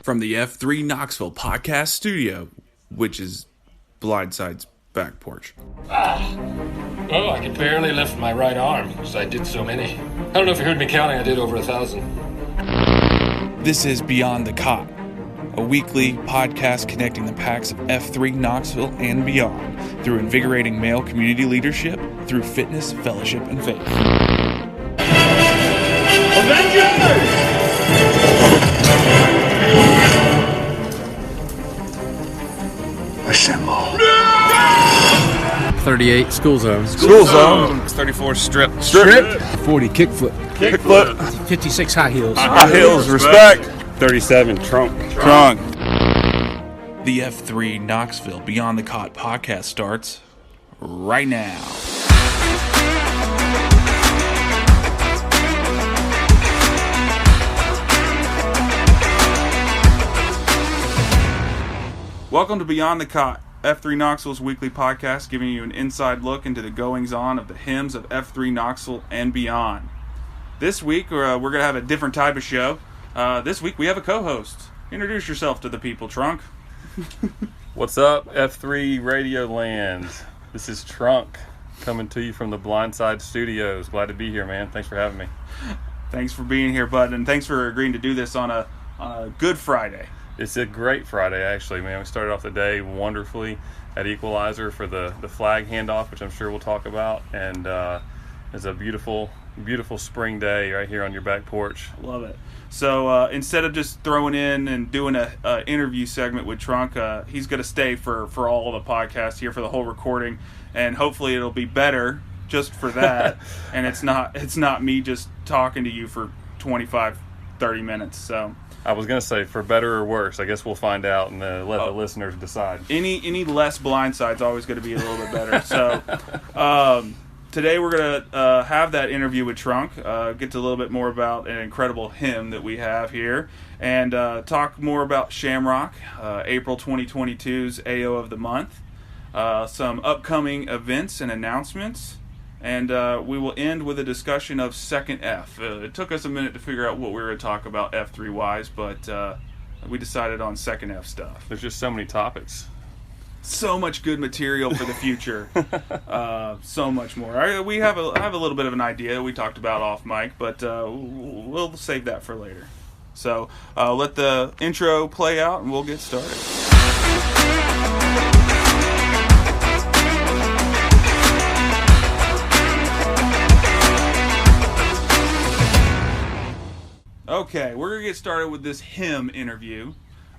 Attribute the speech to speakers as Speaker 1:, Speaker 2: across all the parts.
Speaker 1: from the F3 Knoxville podcast studio, which is Blindside's back porch.
Speaker 2: Oh, I could barely lift my right arm because I did so many. I don't know if you heard me counting, I did over 1,000.
Speaker 1: This is Beyond the COT, a weekly podcast connecting the packs of F3 Knoxville and beyond through invigorating male community leadership, through fitness, fellowship, and faith.
Speaker 3: Avengers! Assemble.
Speaker 4: 38 school zone.
Speaker 1: School zone.
Speaker 5: 34 strip.
Speaker 4: 40 kickflip. 56 high heels.
Speaker 1: High heels, respect.
Speaker 5: 37 trunk.
Speaker 1: The F3 Knoxville Beyond the COT podcast starts right now. Welcome to Beyond the COT, F3 Knoxville's weekly podcast, giving you an inside look into the goings-on of the hymns of F3 Knoxville and beyond. This week, we're going to have a different type of show. This week, we have a co-host. Introduce yourself to the people, Trunk.
Speaker 5: What's up, F3 Radio Land? This is Trunk, coming to you from the Blindside Studios. Glad to be here, man. Thanks for having me.
Speaker 1: Thanks for being here, bud, and thanks for agreeing to do this on a Good Friday.
Speaker 5: It's a great Friday, actually, man. We started off the day wonderfully at Equalizer for the flag handoff, which I'm sure we'll talk about. And it's a beautiful, beautiful spring day right here on your back porch.
Speaker 1: Love it. So instead of just throwing in and doing a interview segment with Trunk, he's going to stay for all of the podcasts here for the whole recording. And hopefully it'll be better just for that. And it's not me just talking to you for 25, 30 minutes. So
Speaker 5: I was going to say, for better or worse. I guess we'll find out and let the listeners decide.
Speaker 1: Any less blindside's always going to be a little bit better. So today we're going to have that interview with Trunk, get to a little bit more about an incredible hymn that we have here, and talk more about Shamrock, April 2022's AO of the Month, some upcoming events and announcements, and we will end with a discussion of Second F. It took us a minute to figure out what we were going to talk about F3-wise, but we decided on Second F stuff.
Speaker 5: There's just so many topics.
Speaker 1: So much good material for the future. So much more. We have a little bit of an idea we talked about off mic, but we'll save that for later. So let the intro play out and we'll get started. Okay, we're going to get started with this hymn interview.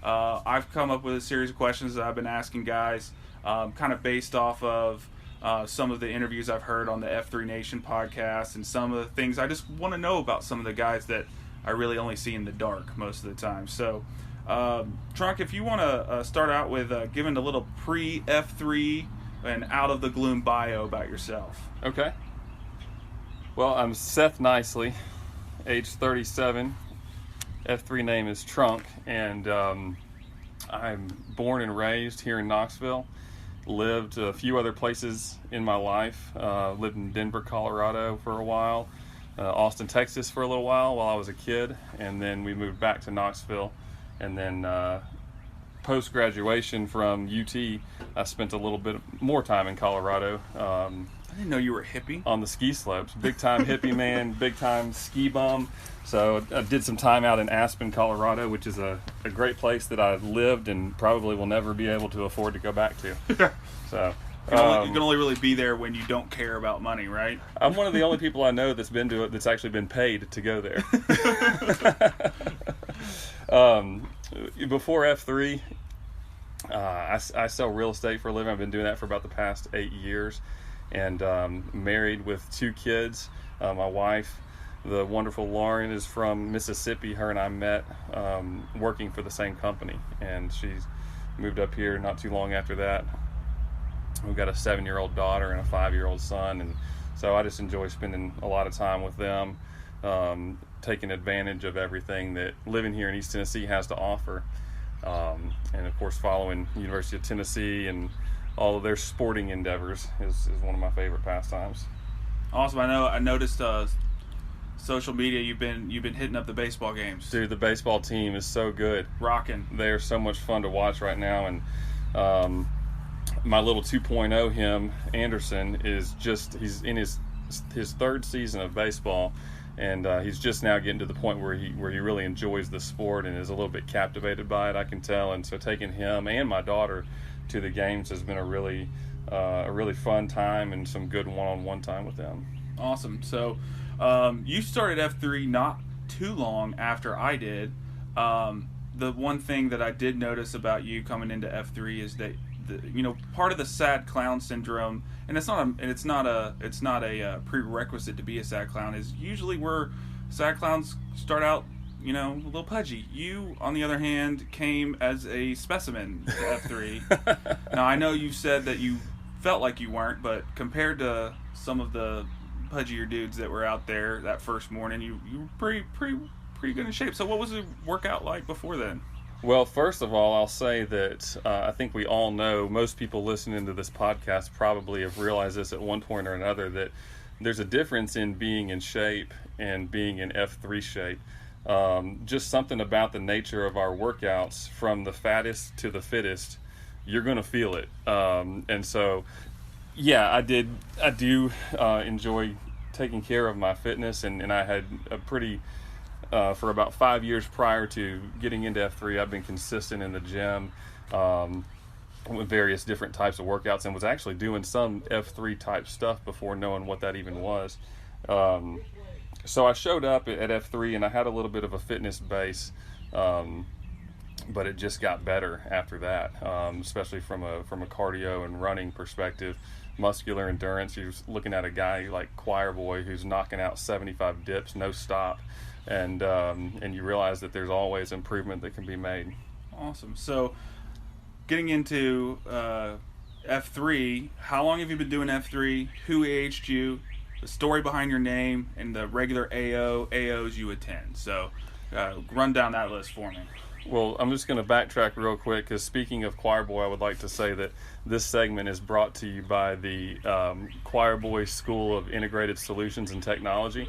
Speaker 1: I've come up with a series of questions that I've been asking guys, kind of based off of some of the interviews I've heard on the F3 Nation podcast and some of the things I just want to know about some of the guys that I really only see in the dark most of the time. So, Trunk, if you want to start out with giving a little pre-F3 and out of the gloom bio about yourself.
Speaker 5: Okay. Well, I'm Seth Nicely, age 37. F3 name is Trunk, and I'm born and raised here in Knoxville. Lived a few other places in my life. Lived in Denver, Colorado for a while, Austin, Texas for a little while I was a kid, and then we moved back to Knoxville. And then post-graduation from UT, I spent a little bit more time in Colorado.
Speaker 1: I didn't know you were a hippie.
Speaker 5: On the ski slopes. Big-time hippie man, big-time ski bum. So I did some time out in Aspen, Colorado, which is a great place that I lived and probably will never be able to afford to go back to. So
Speaker 1: you can only really be there when you don't care about money, right?
Speaker 5: I'm one of the only people I know that's been to it that's actually been paid to go there. Before F3, I sell real estate for a living. I've been doing that for about the past 8 years. And married with 2 kids. My wife, the wonderful Lauren, is from Mississippi. Her and I met working for the same company, and she's moved up here not too long after that. We've got a 7-year-old daughter and a 5-year-old son, and so I just enjoy spending a lot of time with them, taking advantage of everything that living here in East Tennessee has to offer, and of course following University of Tennessee and all of their sporting endeavors is one of my favorite pastimes.
Speaker 1: Awesome. I noticed social media, you've been hitting up the baseball games.
Speaker 5: Dude, the baseball team is so good.
Speaker 1: Rocking.
Speaker 5: They are so much fun to watch right now, and my little 2.0 him, Anderson, he's in his third season of baseball, and he's just now getting to the point where he really enjoys the sport and is a little bit captivated by it, I can tell. And so taking him and my daughter to the games has been a really fun time and some good one-on-one time with them.
Speaker 1: Awesome. So you started F3 not too long after I did. The one thing that I did notice about you coming into F3 is that part of the sad clown syndrome, and it's not a prerequisite to be a sad clown, is usually where sad clowns start out, a little pudgy. You, on the other hand, came as a specimen to F3. Now, I know you said that you felt like you weren't, but compared to some of the pudgier dudes that were out there that first morning, you were pretty good in shape. So what was the workout like before then?
Speaker 5: Well, first of all, I'll say that I think we all know, most people listening to this podcast probably have realized this at one point or another, that there's a difference in being in shape and being in F3 shape. Just something about the nature of our workouts, from the fattest to the fittest, you're going to feel it. And so, yeah, I do enjoy taking care of my fitness, and I had a pretty... for about 5 years prior to getting into F3, I've been consistent in the gym with various different types of workouts, and was actually doing some F3 type stuff before knowing what that even was. So I showed up at F3 and I had a little bit of a fitness base, but it just got better after that, especially from a cardio and running perspective. Muscular endurance, you're looking at a guy like Choir Boy who's knocking out 75 dips, no stop. And you realize that there's always improvement that can be made.
Speaker 1: Awesome. So, getting into F3, how long have you been doing F3? Who aged you? The story behind your name and the regular AOs you attend. So, run down that list for me.
Speaker 5: Well, I'm just going to backtrack real quick, because speaking of Choir Boy, I would like to say that this segment is brought to you by the Choir Boy School of Integrated Solutions and Technology.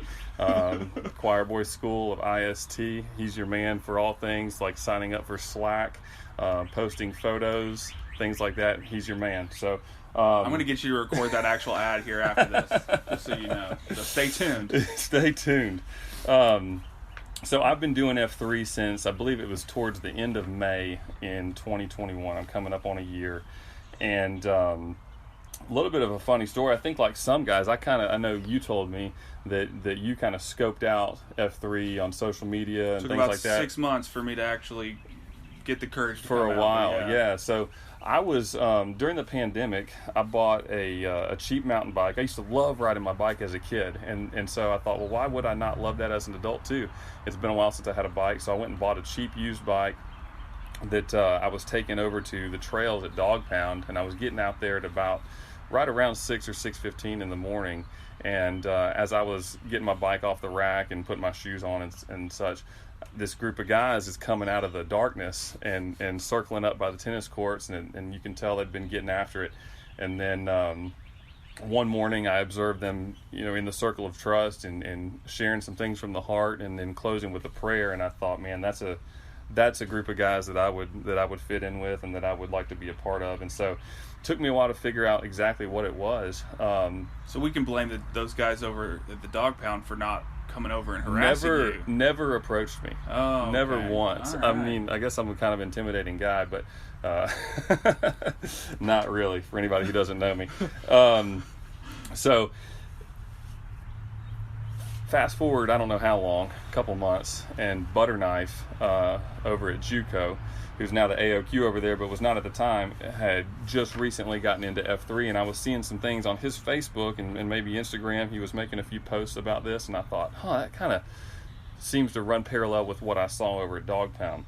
Speaker 5: Choir Boy School of IST. He's your man for all things like signing up for Slack, posting photos, things like that. He's your man. So
Speaker 1: I'm going to get you to record that actual ad here after this, just so you know. So stay tuned.
Speaker 5: Stay tuned. So I've been doing F3 since, I believe it was towards the end of May in 2021. I'm coming up on a year. And a little bit of a funny story. I think like some guys, I know you told me that you kind of scoped out F3 on social media and
Speaker 1: things
Speaker 5: like that.
Speaker 1: It took about 6 months for me to actually get the courage to
Speaker 5: for
Speaker 1: come
Speaker 5: a
Speaker 1: out,
Speaker 5: while. Yeah. So I was during the pandemic, I bought a cheap mountain bike. I used to love riding my bike as a kid, and so I thought, well, why would I not love that as an adult too? It's been a while since I had a bike, so I went and bought a cheap used bike that I was taking over to the trails at Dog Pound, and I was getting out there at about right around 6 or 6:15 in the morning. And as I was getting my bike off the rack and putting my shoes on and such, this group of guys is coming out of the darkness and circling up by the tennis courts, and you can tell they've been getting after it. And then one morning I observed them, in the circle of trust and sharing some things from the heart, and then closing with a prayer. And I thought, man, that's a group of guys that I would fit in with and that I would like to be a part of. And so it took me a while to figure out exactly what it was.
Speaker 1: So we can blame those guys over at the Dog Pound for not coming over and harassing you.
Speaker 5: Never approached me.
Speaker 1: Oh,
Speaker 5: never
Speaker 1: okay.
Speaker 5: once.
Speaker 1: All right.
Speaker 5: I mean, I guess I'm a kind of intimidating guy, but not really for anybody who doesn't know me. So fast forward, I don't know how long, a couple months, and Butterknife over at JUCO, who's now the AOQ over there, but was not at the time, had just recently gotten into F3, and I was seeing some things on his Facebook and maybe Instagram. He was making a few posts about this, and I thought, that kind of seems to run parallel with what I saw over at Dog Pound.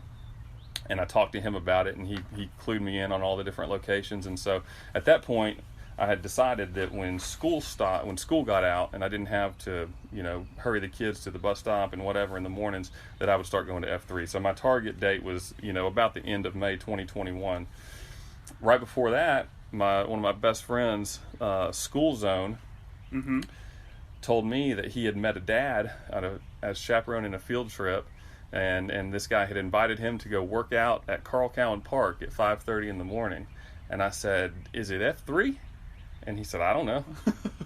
Speaker 5: And I talked to him about it, and he clued me in on all the different locations. And so at that point, I had decided that when school got out and I didn't have to, hurry the kids to the bus stop and whatever in the mornings, that I would start going to F3. So my target date was, about the end of May 2021. Right before that, one of my best friends, School Zone, told me that he had met a dad as chaperoning a field trip, and this guy had invited him to go work out at Carl Cowan Park at 5:30 in the morning. And I said, "Is it F3?" And he said, "I don't know."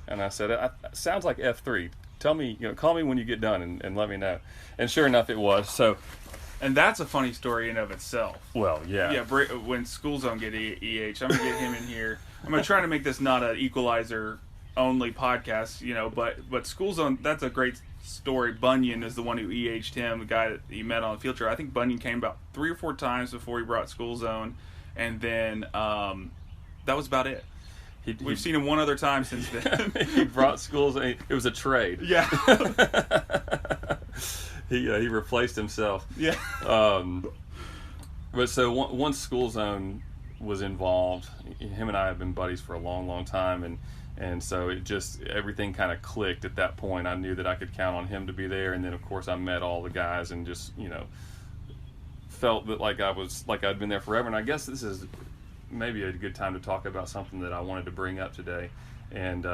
Speaker 5: And I said, "It sounds like F3. Tell me, call me when you get done and let me know." And sure enough, it was. So,
Speaker 1: and that's a funny story in of itself.
Speaker 5: Well, yeah.
Speaker 1: Yeah, when School Zone get EH, I'm going to get him in here. I'm going to try to make this not an Equalizer only podcast, but School Zone, that's a great story. Bunyan is the one who EH'd him, the guy that he met on the field trip. I think Bunyan came about 3 or 4 times before he brought School Zone, and then that was about it. We've seen him one other time since then.
Speaker 5: He brought Schools. It was a trade.
Speaker 1: Yeah.
Speaker 5: He replaced himself.
Speaker 1: Yeah.
Speaker 5: But so once School Zone was involved, him and I have been buddies for a long, long time, and so it just everything kind of clicked at that point. I knew that I could count on him to be there, and then of course I met all the guys and just felt that I'd been there forever. And I guess this is maybe a good time to talk about something that I wanted to bring up today. And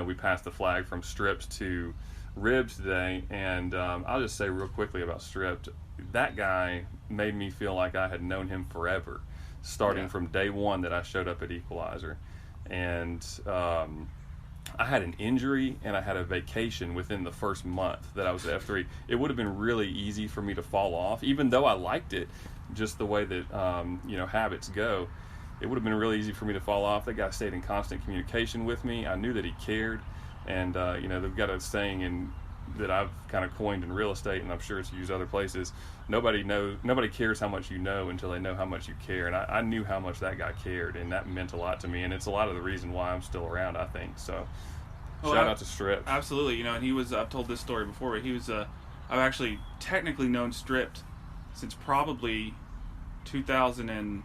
Speaker 5: we passed the flag from stripped to ribbed today, and I'll just say real quickly about stripped. That guy made me feel like I had known him forever, starting from day one that I showed up at Equalizer. And I had an injury and I had a vacation within the first month that I was at F3. It would have been really easy for me to fall off, even though I liked it, just the way that habits go. It would have been really easy for me to fall off. That guy stayed in constant communication with me. I knew that he cared. And, they've got a saying that I've kind of coined in real estate, and I'm sure it's used other places. Nobody cares how much you know until they know how much you care. And I knew how much that guy cared, and that meant a lot to me. And it's a lot of the reason why I'm still around, I think. So, shout out to Stripped.
Speaker 1: Absolutely. And he was, I've told this story before, but he was, I've actually technically known Stripped since probably 2010.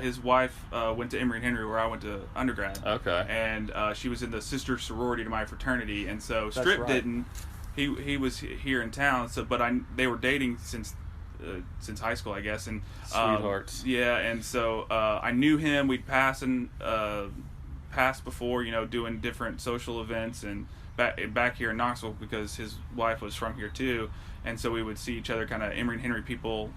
Speaker 1: His wife went to Emory and Henry, where I went to undergrad.
Speaker 5: Okay.
Speaker 1: And she was in the sister sorority to my fraternity, and so Strip didn't. He was here in town, but they were dating since high school, I guess. And
Speaker 5: sweethearts.
Speaker 1: Yeah, and so I knew him. We'd passed before, doing different social events and back here in Knoxville, because his wife was from here too. And so we would see each other, kind of Emory and Henry people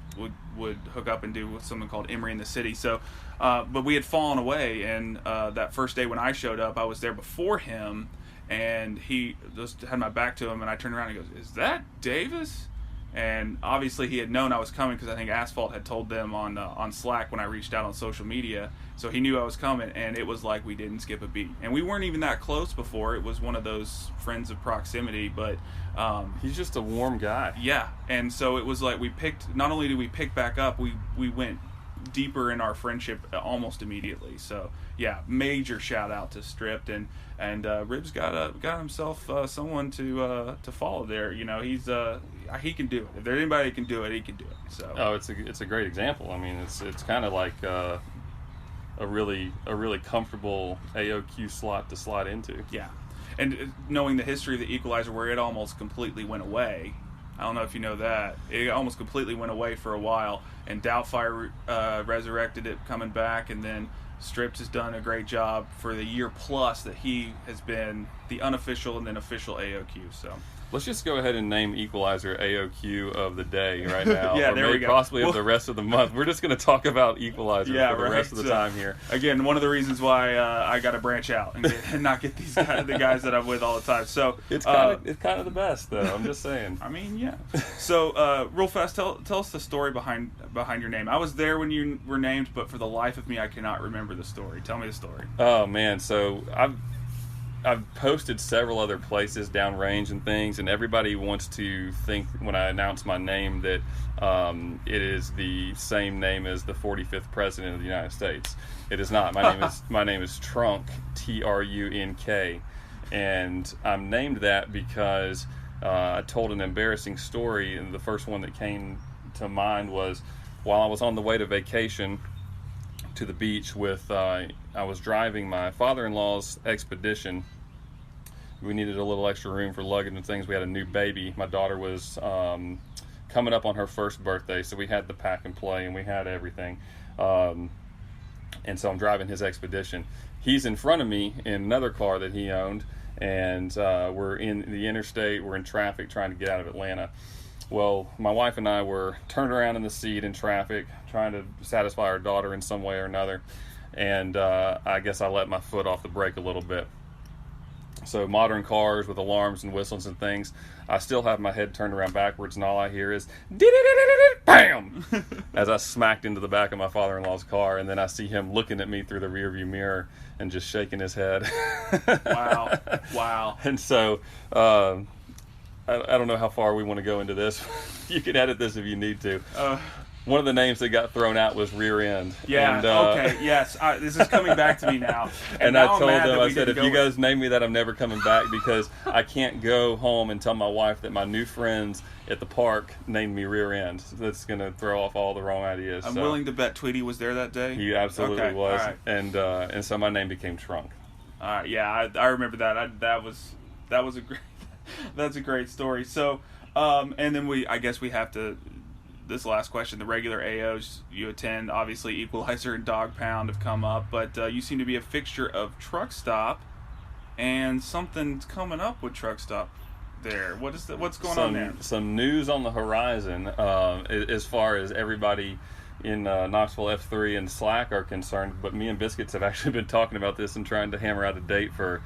Speaker 1: would hook up and do something called Emory in the City. So, but we had fallen away, and that first day when I showed up, I was there before him, and he just had my back to him, and I turned around and he goes, "Is that Davis?" And obviously he had known I was coming, because I think Asphalt had told them on Slack when I reached out on social media. So he knew I was coming, and it was like we didn't skip a beat. And we weren't even that close before. It was one of those friends of proximity, but
Speaker 5: he's just a warm guy.
Speaker 1: Yeah, and so it was like not only did we pick back up, we went deeper in our friendship almost immediately. So yeah, major shout out to Stripped, and Ribs got himself someone to follow there. He's he can do it. If there's anybody who can do it, he can do it. So
Speaker 5: it's a great example. I mean, it's kind of like a really comfortable AOQ slot to slide into.
Speaker 1: Yeah, and knowing the history of the Equalizer, where it almost completely went away. I don't know if you know that. It almost completely went away for a while, and Doubtfire resurrected it coming back, and then Stripped has done a great job for the year plus that he has been the unofficial and then official AOQ. So
Speaker 5: let's just go ahead and name Equalizer AOQ of the day right now.
Speaker 1: Yeah, there we go.
Speaker 5: Possibly of the rest of the month. We're just going to talk about Equalizer for the rest of the time here.
Speaker 1: Again, one of the reasons why I got to branch out and not get these guys, the guys that I'm with all the time. So
Speaker 5: it's kind of the best, though. I'm just saying.
Speaker 1: I mean, yeah. So real fast, tell us the story behind your name. I was there when you were named, but for the life of me, I cannot remember the story. Tell me the story.
Speaker 5: Oh man, so I've posted several other places downrange and things, and everybody wants to think when I announce my name that it is the same name as the 45th president of the United States. It is not. My name is Trunk, Trunk, and I'm named that because I told an embarrassing story, and the first one that came to mind was while I was on the way to vacation to the beach with I was driving my father-in-law's expedition. We needed a little extra room for luggage and things. We had a new baby. My daughter was coming up on her first birthday, so we had the pack and play, and we had everything. And so I'm driving his Expedition. He's in front of me in another car that he owned, and we're in the interstate. We're in traffic trying to get out of Atlanta. Well, my wife and I were turned around in the seat in traffic, trying to satisfy our daughter in some way or another, and I guess I let my foot off the brake a little bit. So modern cars with alarms and whistles and things, I still have my head turned around backwards, and all I hear is bam as I smacked into the back of my father-in-law's car, and then I see him looking at me through the rearview mirror and just shaking his head.
Speaker 1: Wow.
Speaker 5: And so I don't know how far we want to go into this. You can edit this if you need to. One of the names that got thrown out was rear end.
Speaker 1: Yeah,
Speaker 5: and,
Speaker 1: okay, yes. This is coming back to me now.
Speaker 5: And I told them, I said, if you guys name me that, I'm never coming back, because I can't go home and tell my wife that my new friends at the park named me rear end. That's going to throw off all the wrong ideas.
Speaker 1: I'm willing to bet Tweety was there that day.
Speaker 5: He absolutely was.
Speaker 1: All right.
Speaker 5: And so my name became Trunk.
Speaker 1: Yeah, I remember that. That was a great. That's a great story. So, and then I guess we have to. This last question, the regular AOs you attend, obviously Equalizer and Dog Pound have come up, but you seem to be a fixture of Truck Stop, and something's coming up with Truck Stop there. What's going on there?
Speaker 5: Some news on the horizon as far as everybody in Knoxville F3 and Slack are concerned, but me and Biscuits have actually been talking about this and trying to hammer out a date for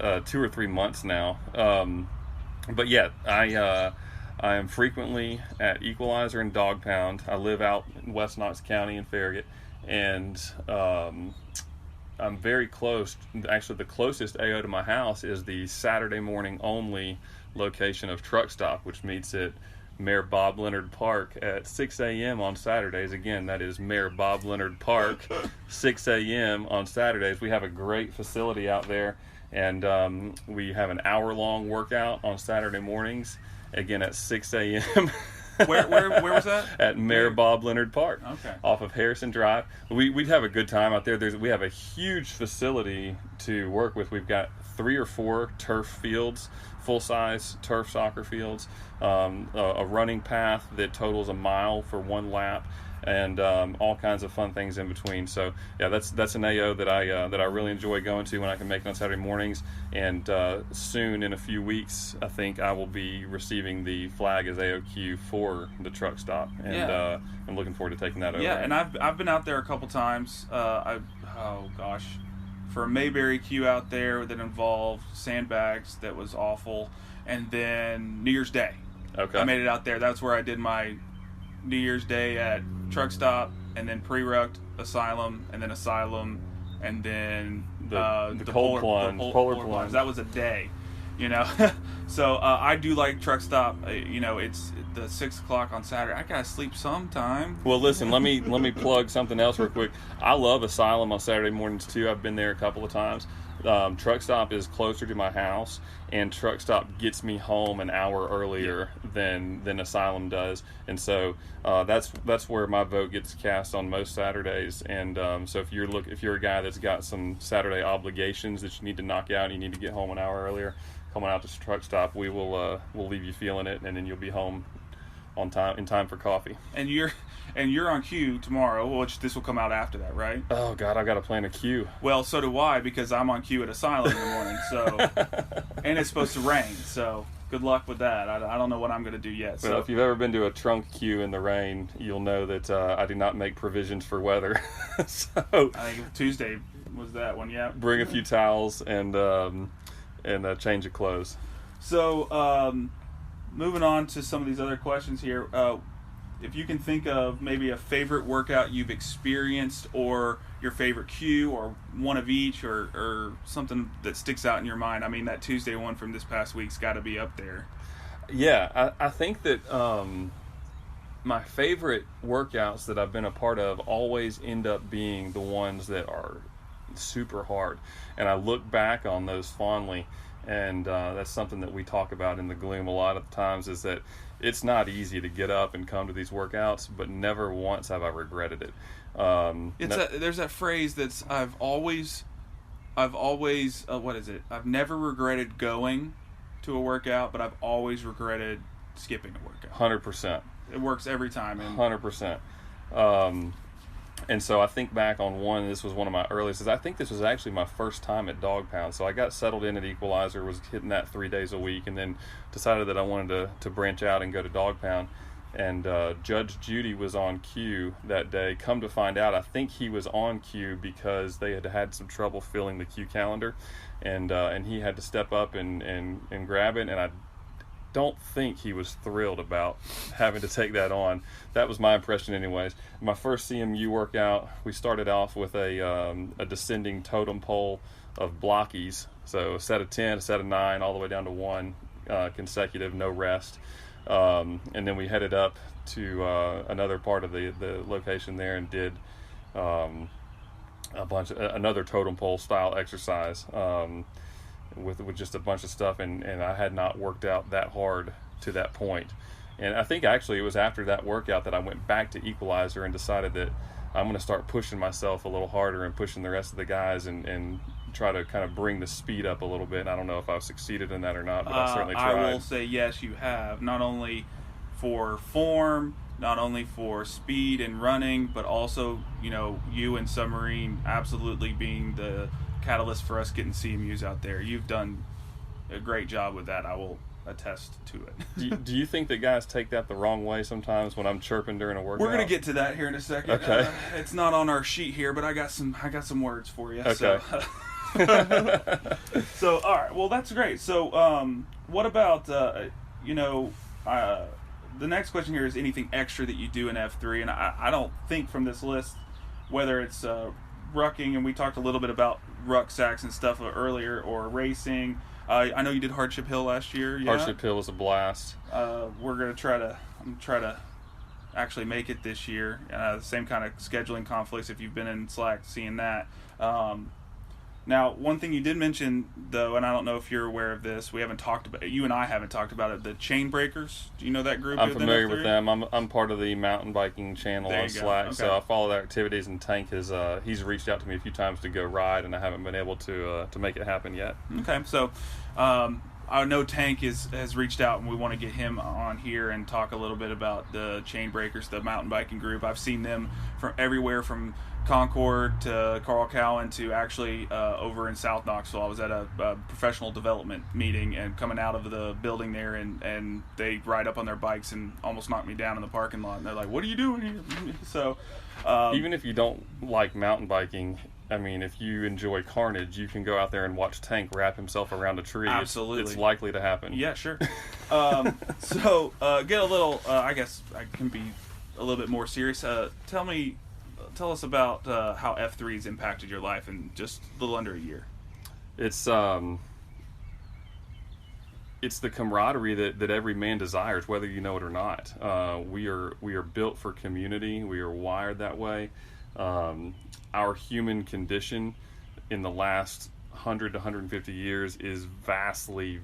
Speaker 5: 2 or 3 months now. But yeah, I am frequently at Equalizer and Dog Pound. I live out in West Knox County in Farragut, and I'm very close. Actually, the closest AO to my house is the Saturday morning only location of Truck Stop, which meets at Mayor Bob Leonard Park at 6 a.m. on Saturdays. Again, that is Mayor Bob Leonard Park, 6 a.m. on Saturdays. We have a great facility out there, and we have an hour-long workout on Saturday mornings, again at 6 a.m.
Speaker 1: Where was that?
Speaker 5: At Mayor Bob Leonard Park,
Speaker 1: okay,
Speaker 5: off of Harrison Drive. We'd have a good time out there. We have a huge facility to work with. We've got 3 or 4 turf fields, full-size turf soccer fields, a running path that totals a mile for 1 lap, and all kinds of fun things in between. So yeah, that's an AO that I really enjoy going to when I can make it on Saturday mornings. And soon, in a few weeks, I think I will be receiving the flag as AOQ for the Truck Stop, and I'm looking forward to taking that over.
Speaker 1: Yeah, and I've been out there a couple times. For a Mayberry queue out there that involved sandbags, that was awful. And then New Year's Day, I made it out there. That's where I did my New Year's Day at Truck Stop, and then pre-rucked Asylum, and then Asylum, and then
Speaker 5: the cold polar plunge.
Speaker 1: That was a day, you know. So I do like Truck Stop. It's the 6 o'clock on Saturday. I gotta sleep sometime.
Speaker 5: Well, listen, let me plug something else real quick. I love Asylum on Saturday mornings too. I've been there a couple of times. Truck Stop is closer to my house, and Truck Stop gets me home an hour earlier than Asylum does, and so that's where my vote gets cast on most Saturdays. And so if you're a guy that's got some Saturday obligations that you need to knock out, and you need to get home an hour earlier, coming out to Truck Stop, we'll leave you feeling it, and then you'll be home on time, in time for coffee. And
Speaker 1: you're on queue tomorrow, which this will come out after that, right?
Speaker 5: Oh God, I've got to plan a queue.
Speaker 1: Well, so do I, because I'm on queue at Asylum in the morning. So, and it's supposed to rain. So good luck with that. I don't know what I'm going to do yet.
Speaker 5: Well, if you've ever been to a trunk queue in the rain, you'll know that I do not make provisions for weather. So
Speaker 1: I think Tuesday was that one. Yeah.
Speaker 5: Bring a few towels and a change of clothes.
Speaker 1: So. Moving on to some of these other questions here, if you can think of maybe a favorite workout you've experienced, or your favorite cue, or one of each, or something that sticks out in your mind. I mean, that Tuesday one from this past week's got to be up there.
Speaker 5: Yeah, I think that my favorite workouts that I've been a part of always end up being the ones that are super hard, and I look back on those fondly. And that's something that we talk about in the Gloom a lot of times, is that it's not easy to get up and come to these workouts, but never once have I regretted it.
Speaker 1: There's that phrase that's I've always what is it? I've never regretted going to a workout, but I've always regretted skipping a workout.
Speaker 5: 100%.
Speaker 1: It works every time.
Speaker 5: 100%. And so I think back on one, this was one of my earliest, I think this was actually my first time at Dog Pound. So I got settled in at Equalizer, was hitting that 3 days a week, and then decided that I wanted to branch out and go to Dog Pound. And Judge Judy was on cue that day. Come to find out, I think he was on cue because they had some trouble filling the cue calendar, and he had to step up and grab it. And I don't think he was thrilled about having to take that on. That was my impression anyways. My first CMU workout, we started off with a descending totem pole of blockies. So a set of 10, a set of 9, all the way down to 1 consecutive, no rest. And then we headed up to another part of the location there and did another totem pole style exercise with just a bunch of stuff, and I had not worked out that hard to that point. And I think actually it was after that workout that I went back to Equalizer and decided that I'm going to start pushing myself a little harder and pushing the rest of the guys and try to kind of bring the speed up a little bit. And I don't know if I've succeeded in that or not, but I certainly tried.
Speaker 1: I will say yes, you have. Not only for form, not only for speed and running, but also, you and Submarine absolutely being the catalyst for us getting CMUs out there. You've done a great job with that. I will attest to it.
Speaker 5: Do you think that guys take that the wrong way sometimes when I'm chirping during a workout?
Speaker 1: We're gonna get to that here in a second.
Speaker 5: Okay.
Speaker 1: It's not on our sheet here, but I got some words for you.
Speaker 5: Okay.
Speaker 1: So all right. Well, that's great. So what about the next question here is anything extra that you do in F3? And I don't think from this list whether it's rucking, and we talked a little bit about rucksacks and stuff earlier, or racing. I know you did Hardship Hill last year. Yeah?
Speaker 5: Hardship Hill was a blast.
Speaker 1: We're gonna try to actually make it this year. Same kind of scheduling conflicts if you've been in Slack seeing that. Now, one thing you did mention, though, and I don't know if you're aware of this, you and I haven't talked about it, the Chain Breakers. Do you know that group?
Speaker 5: I'm familiar with them. I'm part of the mountain biking channel on Slack, okay. So I follow their activities, and Tank he's reached out to me a few times to go ride, and I haven't been able to make it happen yet.
Speaker 1: Okay, so I know Tank has reached out, and we want to get him on here and talk a little bit about the Chain Breakers, the mountain biking group. I've seen them from everywhere from Concord to Carl Cowan to actually over in South Knoxville. I was at a professional development meeting and coming out of the building there, and they ride up on their bikes and almost knocked me down in the parking lot. And they're like, "What are you doing here?" So
Speaker 5: even if you don't like mountain biking, I mean, if you enjoy carnage, you can go out there and watch Tank wrap himself around a tree.
Speaker 1: Absolutely.
Speaker 5: It's likely to happen.
Speaker 1: Yeah, sure. So get a little, I guess I can be a little bit more serious. Tell us about how F3 has impacted your life in just a little under a year.
Speaker 5: It's the camaraderie that every man desires, whether you know it or not. We are built for community. We are wired that way. Our human condition in the last 100 to 150 years is vastly,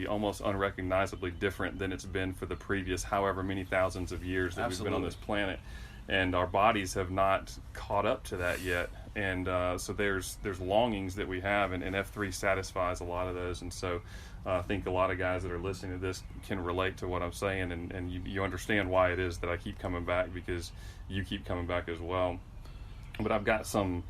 Speaker 5: almost unrecognizably different than it's been for the previous however many thousands of years that Absolutely. We've been on this planet. And our bodies have not caught up to that yet. And so there's longings that we have, and F3 satisfies a lot of those. And so I think a lot of guys that are listening to this can relate to what I'm saying, and you understand why it is that I keep coming back, because you keep coming back as well. But I've got some,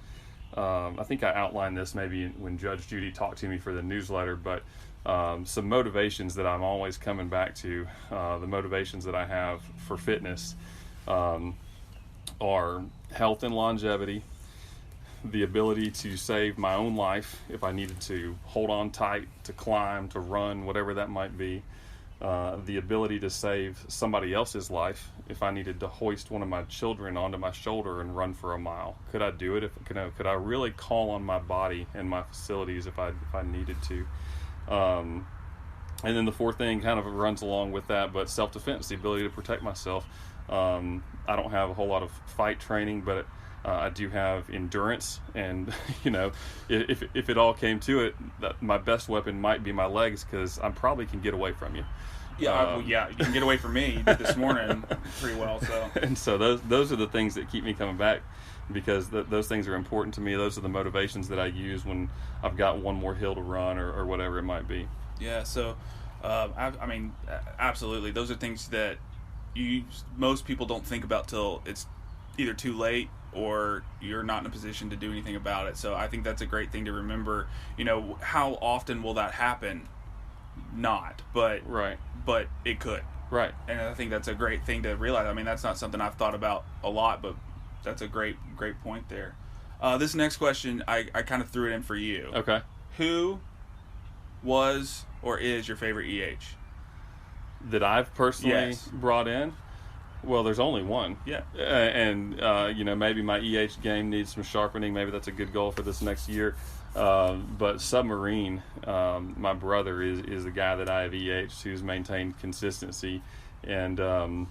Speaker 5: I think I outlined this maybe when Judge Judy talked to me for the newsletter, but some motivations that I'm always coming back to, the motivations that I have for fitness are health and longevity, the ability to save my own life if I needed to, hold on tight, to climb, to run, whatever that might be, the ability to save somebody else's life if I needed to hoist one of my children onto my shoulder and run for a mile. Could I do it? Could I really call on my body and my facilities if I needed to? And then the fourth thing kind of runs along with that, but self-defense, the ability to protect myself. I don't have a whole lot of fight training, but I do have endurance, and if it all came to it, my best weapon might be my legs, because I probably can get away from you.
Speaker 1: Yeah, you can get away from me. You did this morning pretty well. So
Speaker 5: and so those are the things that keep me coming back, because those things are important to me. Those are the motivations that I use when I've got one more hill to run or whatever it might be.
Speaker 1: Yeah. So I mean, absolutely, those are things that most people don't think about till it's either too late or you're not in a position to do anything about it. So I think that's a great thing to remember. How often will that happen? Not, but
Speaker 5: Right.
Speaker 1: but it could.
Speaker 5: Right.
Speaker 1: And I think that's a great thing to realize. I mean, that's not something I've thought about a lot, but that's a great point there. This next question, I kind of threw it in for you.
Speaker 5: Okay.
Speaker 1: Who was or is your favorite EH?
Speaker 5: That I've personally
Speaker 1: Yes.
Speaker 5: brought in? Well, there's only one.
Speaker 1: Yeah.
Speaker 5: Maybe my EH game needs some sharpening. Maybe that's a good goal for this next year. But Submarine, my brother is the guy that I have EH'd who's maintained consistency. And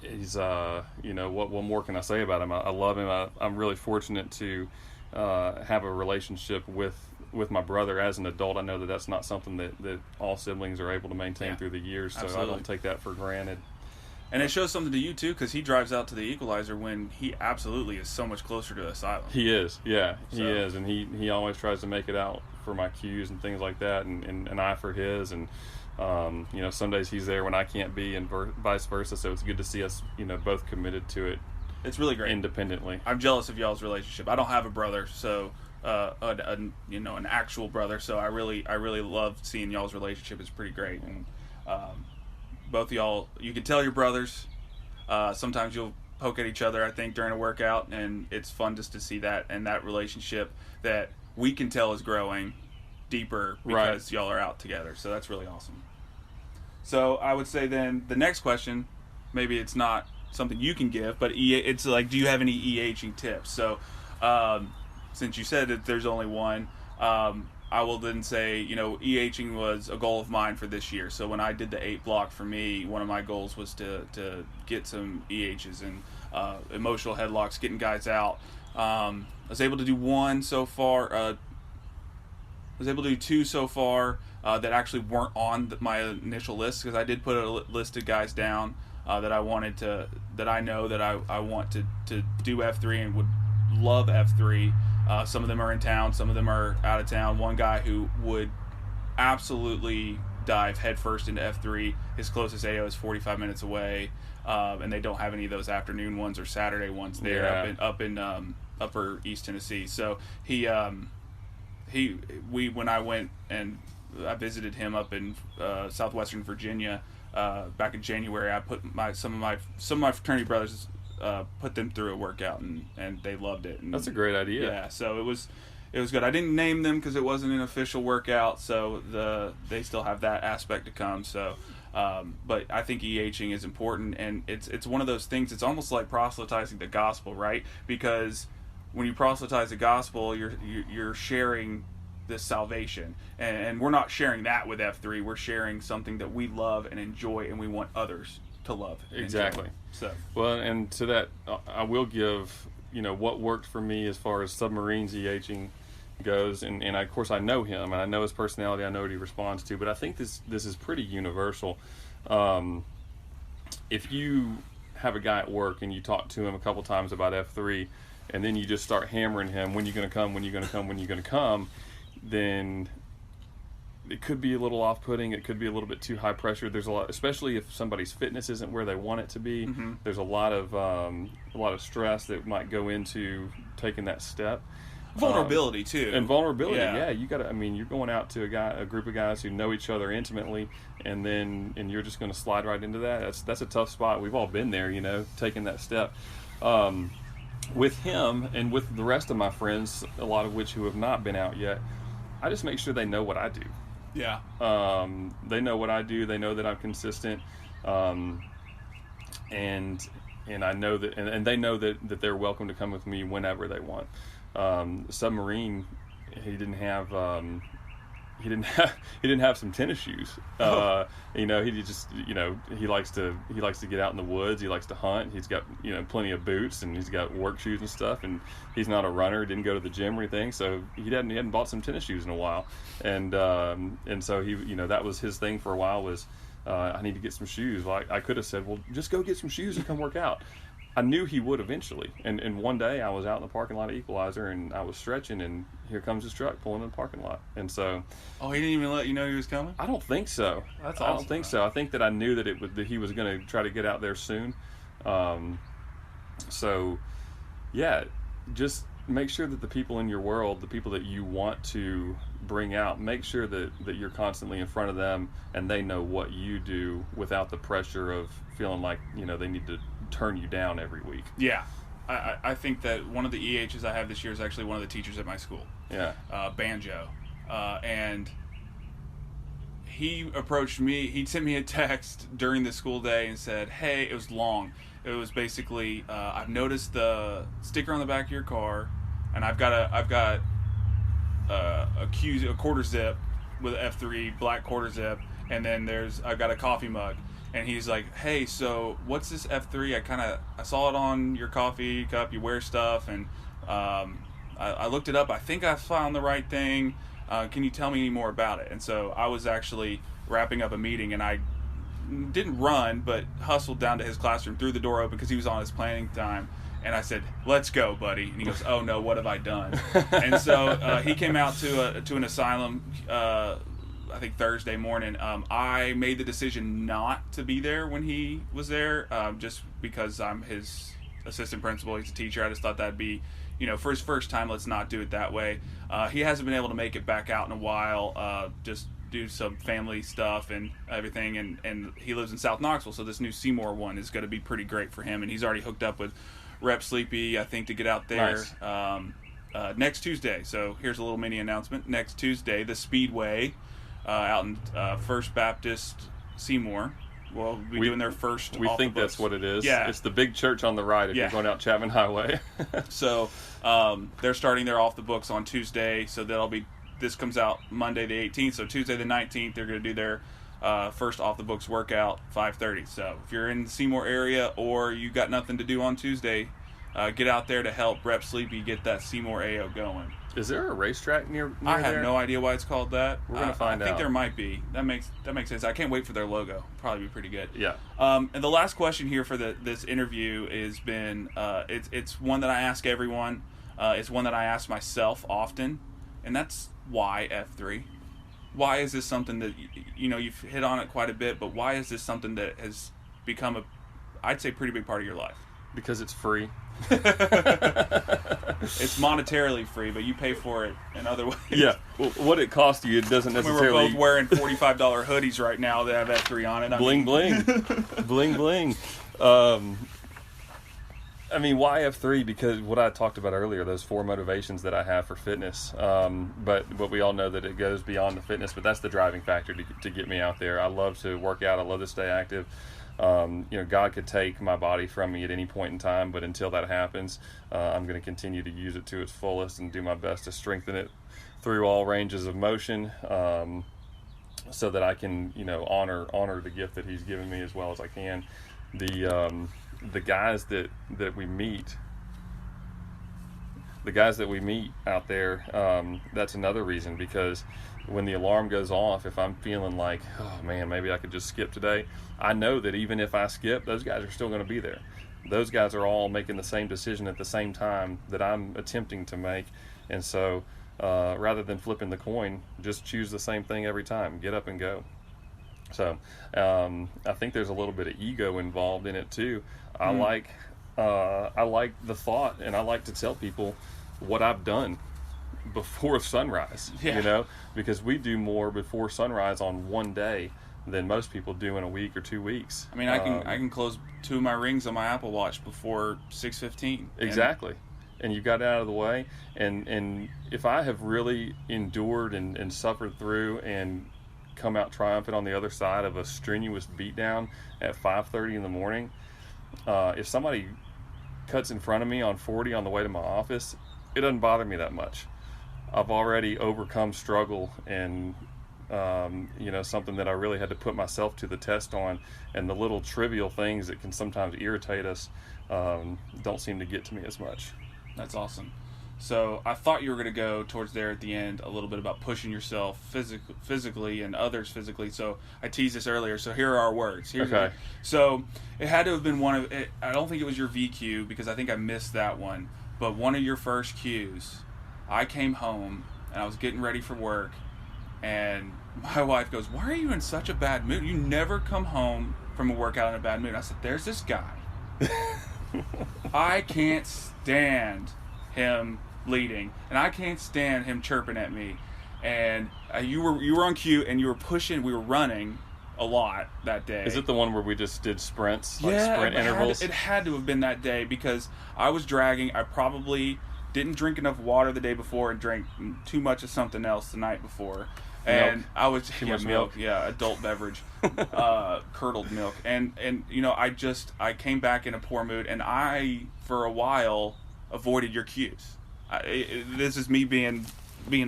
Speaker 5: he's, what more can I say about him? I love him. I'm really fortunate to have a relationship with my brother as an adult. I know that that's not something that all siblings are able to maintain through the years, so
Speaker 1: Absolutely.
Speaker 5: I don't take that for granted.
Speaker 1: And it shows something to you, too, because he drives out to the Equalizer when he absolutely is so much closer to Asylum.
Speaker 5: He is, yeah, he
Speaker 1: So-
Speaker 5: is, and he always tries to make it out for my cues and things like that, and I for his, and some days he's there when I can't be, and vice versa. So it's good to see us, both committed to it
Speaker 1: It's really great.
Speaker 5: independently.
Speaker 1: I'm jealous of y'all's relationship. I don't have a brother, so an actual brother. So I really love seeing y'all's relationship. It's pretty great, and both of y'all, you can tell you're brothers. Sometimes you'll poke at each other, I think, during a workout, and it's fun just to see that and that relationship that we can tell is growing deeper because y'all are out together. So that's really awesome. So I would say then the next question, maybe it's not something you can give, but it's like, do you have any EHing tips? So since you said that there's only one, I will then say, EHing was a goal of mine for this year. So when I did the 8 block for me, one of my goals was to get some EHs and emotional headlocks, getting guys out. I was able to do one so far. I was able to do 2 so far that actually weren't on my initial list, because I did put a list of guys down that I wanted that I know that I want to do F3 and would love F3. Some of them are in town, some of them are out of town. One guy who would absolutely dive headfirst into F3. His closest AO is 45 minutes away, and they don't have any of those afternoon ones or Saturday ones there up in upper East Tennessee. So when I went and I visited him up in southwestern Virginia back in January, I put some of my fraternity brothers. Put them through a workout, and they loved it. And,
Speaker 5: That's a great idea.
Speaker 1: Yeah, so it was good. I didn't name them because it wasn't an official workout, so they still have that aspect to come. So, but I think EHing is important, and it's one of those things. It's almost like proselytizing the gospel, right? Because when you proselytize the gospel, you're sharing this salvation, and we're not sharing that with F3. We're sharing something that we love and enjoy, and we want others to love. And
Speaker 5: Exactly.
Speaker 1: enjoy. So,
Speaker 5: Well, and to that, I will give, what worked for me as far as Submarine's EHing goes, and of course I know him, and I know his personality, I know what he responds to, but I think this is pretty universal. If you have a guy at work and you talk to him a couple times about F3, and then you just start hammering him, when you going to come, when you going to come, when you going to come, then it could be a little off-putting. It could be a little bit too high pressure. There's a lot, especially if somebody's fitness isn't where they want it to be.
Speaker 1: Mm-hmm.
Speaker 5: There's a lot of stress that might go into taking that step.
Speaker 1: vulnerability too,
Speaker 5: And vulnerability,
Speaker 1: Yeah.
Speaker 5: you got to. I mean, you're going out to a group of guys who know each other intimately, and you're just going to slide right into that. That's a tough spot. We've all been there, taking that step. With him and with the rest of my friends, a lot of which who have not been out yet, I just make sure they know what I do.
Speaker 1: Yeah.
Speaker 5: They know what I do. They know that I'm consistent, and I know that, and they know that they're welcome to come with me whenever they want. Submarine, he didn't have some tennis shoes. He just he likes to get out in the woods. He likes to hunt. He's got plenty of boots, and he's got work shoes and stuff. And he's not a runner. Didn't go to the gym or anything. So he hadn't bought some tennis shoes in a while. And so he that was his thing for a while was I need to get some shoes. Well, I could have said, well, just go get some shoes and come work out. I knew he would eventually. And one day I was out in the parking lot of Equalizer, and I was stretching, and here comes his truck pulling in the parking lot. And so,
Speaker 1: Oh, he didn't even let you know he was coming?
Speaker 5: I don't think so.
Speaker 1: That's
Speaker 5: I don't
Speaker 1: awesome.
Speaker 5: think so. I think that I knew that he was going to try to get out there soon. So yeah, just make sure that the people in your world, the people that you want to bring out, make sure that you're constantly in front of them and they know what you do without the pressure of feeling like, they need to turn you down every week.
Speaker 1: Yeah. I think that one of the EHs I have this year is actually one of the teachers at my school.
Speaker 5: Yeah.
Speaker 1: Banjo. And he approached me. He sent me a text during the school day and said, hey, it was long. It was basically, I've noticed the sticker on the back of your car, and I've got a quarter zip with F3 black quarter zip, and then I've got a coffee mug. And he's like, hey, so what's this F3? I saw it on your coffee cup. You wear stuff, and I looked it up. I think I found the right thing. Can you tell me any more about it? And so I was actually wrapping up a meeting, and I didn't run, but hustled down to his classroom, threw the door open because he was on his planning time. And I said, let's go, buddy. And he goes, oh, no, what have I done? And so he came out to an asylum, I think Thursday morning. I made the decision not to be there when he was there, just because I'm his assistant principal. He's a teacher. I just thought that'd be, for his first time, let's not do it that way. He hasn't been able to make it back out in a while, just do some family stuff and everything. And he lives in South Knoxville, so this new Seymour one is going to be pretty great for him. And he's already hooked up with Rep Sleepy, I think, to get out there. Nice. Next Tuesday. So here's a little mini announcement. Next Tuesday, the Speedway out in First Baptist Seymour. We'll be doing their first.
Speaker 5: We think that's what it is.
Speaker 1: Yeah.
Speaker 5: It's the big church on the right if you're going out Chapman Highway.
Speaker 1: So they're starting their off the books on Tuesday. So this comes out Monday the 18th. So Tuesday the 19th, they're going to do their first off the books workout, 5:30. So if you're in the Seymour area or you got nothing to do on Tuesday, get out there to help Rep Sleepy get that Seymour AO going.
Speaker 5: Is there a racetrack near
Speaker 1: I have
Speaker 5: there?
Speaker 1: no idea why it's called that.
Speaker 5: We're gonna find out.
Speaker 1: I think there might be. That makes sense. I can't wait for their logo. Probably be pretty good.
Speaker 5: Yeah.
Speaker 1: And the last question here for this interview has been it's one that I ask everyone. It's one that I ask myself often, and that's why F3. Why is this something that you've hit on it quite a bit, but why is this something that has become I'd say pretty big part of your life?
Speaker 5: Because it's free.
Speaker 1: It's monetarily free, but you pay for it in other ways.
Speaker 5: Yeah. Well, what it costs you, it doesn't necessarily.
Speaker 1: We're both wearing $45 hoodies right now that have F3 on it.
Speaker 5: Bling bling. Bling bling. Why F3? Because what I talked about earlier, those 4 motivations that I have for fitness. But we all know that it goes beyond the fitness, but that's the driving factor to get me out there. I love to work out. I love to stay active. God could take my body from me at any point in time, but until that happens, I'm going to continue to use it to its fullest and do my best to strengthen it through all ranges of motion, so that I can, honor the gift that He's given me as well as I can. The guys that we meet. The guys that we meet out there, that's another reason, because when the alarm goes off, if I'm feeling like, oh man, maybe I could just skip today, I know that even if I skip, those guys are still going to be there. Those guys are all making the same decision at the same time that I'm attempting to make. And so rather than flipping the coin, just choose the same thing every time. Get up and go. So I think there's a little bit of ego involved in it too. I like the thought, and I like to tell people what I've done before sunrise, because we do more before sunrise on one day than most people do in a week or 2 weeks.
Speaker 1: I mean, I can close 2 of my rings on my Apple Watch before 6:15.
Speaker 5: Exactly. And you got it out of the way. And if I have really endured and suffered through and come out triumphant on the other side of a strenuous beatdown at 5:30 in the morning, if somebody cuts in front of me on 40 on the way to my office, it doesn't bother me that much. I've already overcome struggle and something that I really had to put myself to the test on, and the little trivial things that can sometimes irritate us don't seem to get to me as much.
Speaker 1: That's awesome. So I thought you were going to go towards there at the end a little bit about pushing yourself physically and others physically. So I teased this earlier. So here are our words.
Speaker 5: Okay.
Speaker 1: So it had to have been one of it. I don't think it was your VQ because I think I missed that one. But one of your first cues, I came home and I was getting ready for work, and my wife goes, "Why are you in such a bad mood? You never come home from a workout in a bad mood." I said, "There's this guy." I can't stand him leading, and I can't stand him chirping at me. And you were on cue, and you were pushing. We were running a lot that day.
Speaker 5: Is it the one where we just did sprints, like
Speaker 1: yeah,
Speaker 5: sprint intervals?
Speaker 1: It had to have been that day because I was dragging. I probably didn't drink enough water the day before and drank too much of something else the night before. And
Speaker 5: milk.
Speaker 1: I was
Speaker 5: Too much milk.
Speaker 1: Yeah, adult beverage, curdled milk, and I came back in a poor mood, and I for a while avoided your cues. This is me being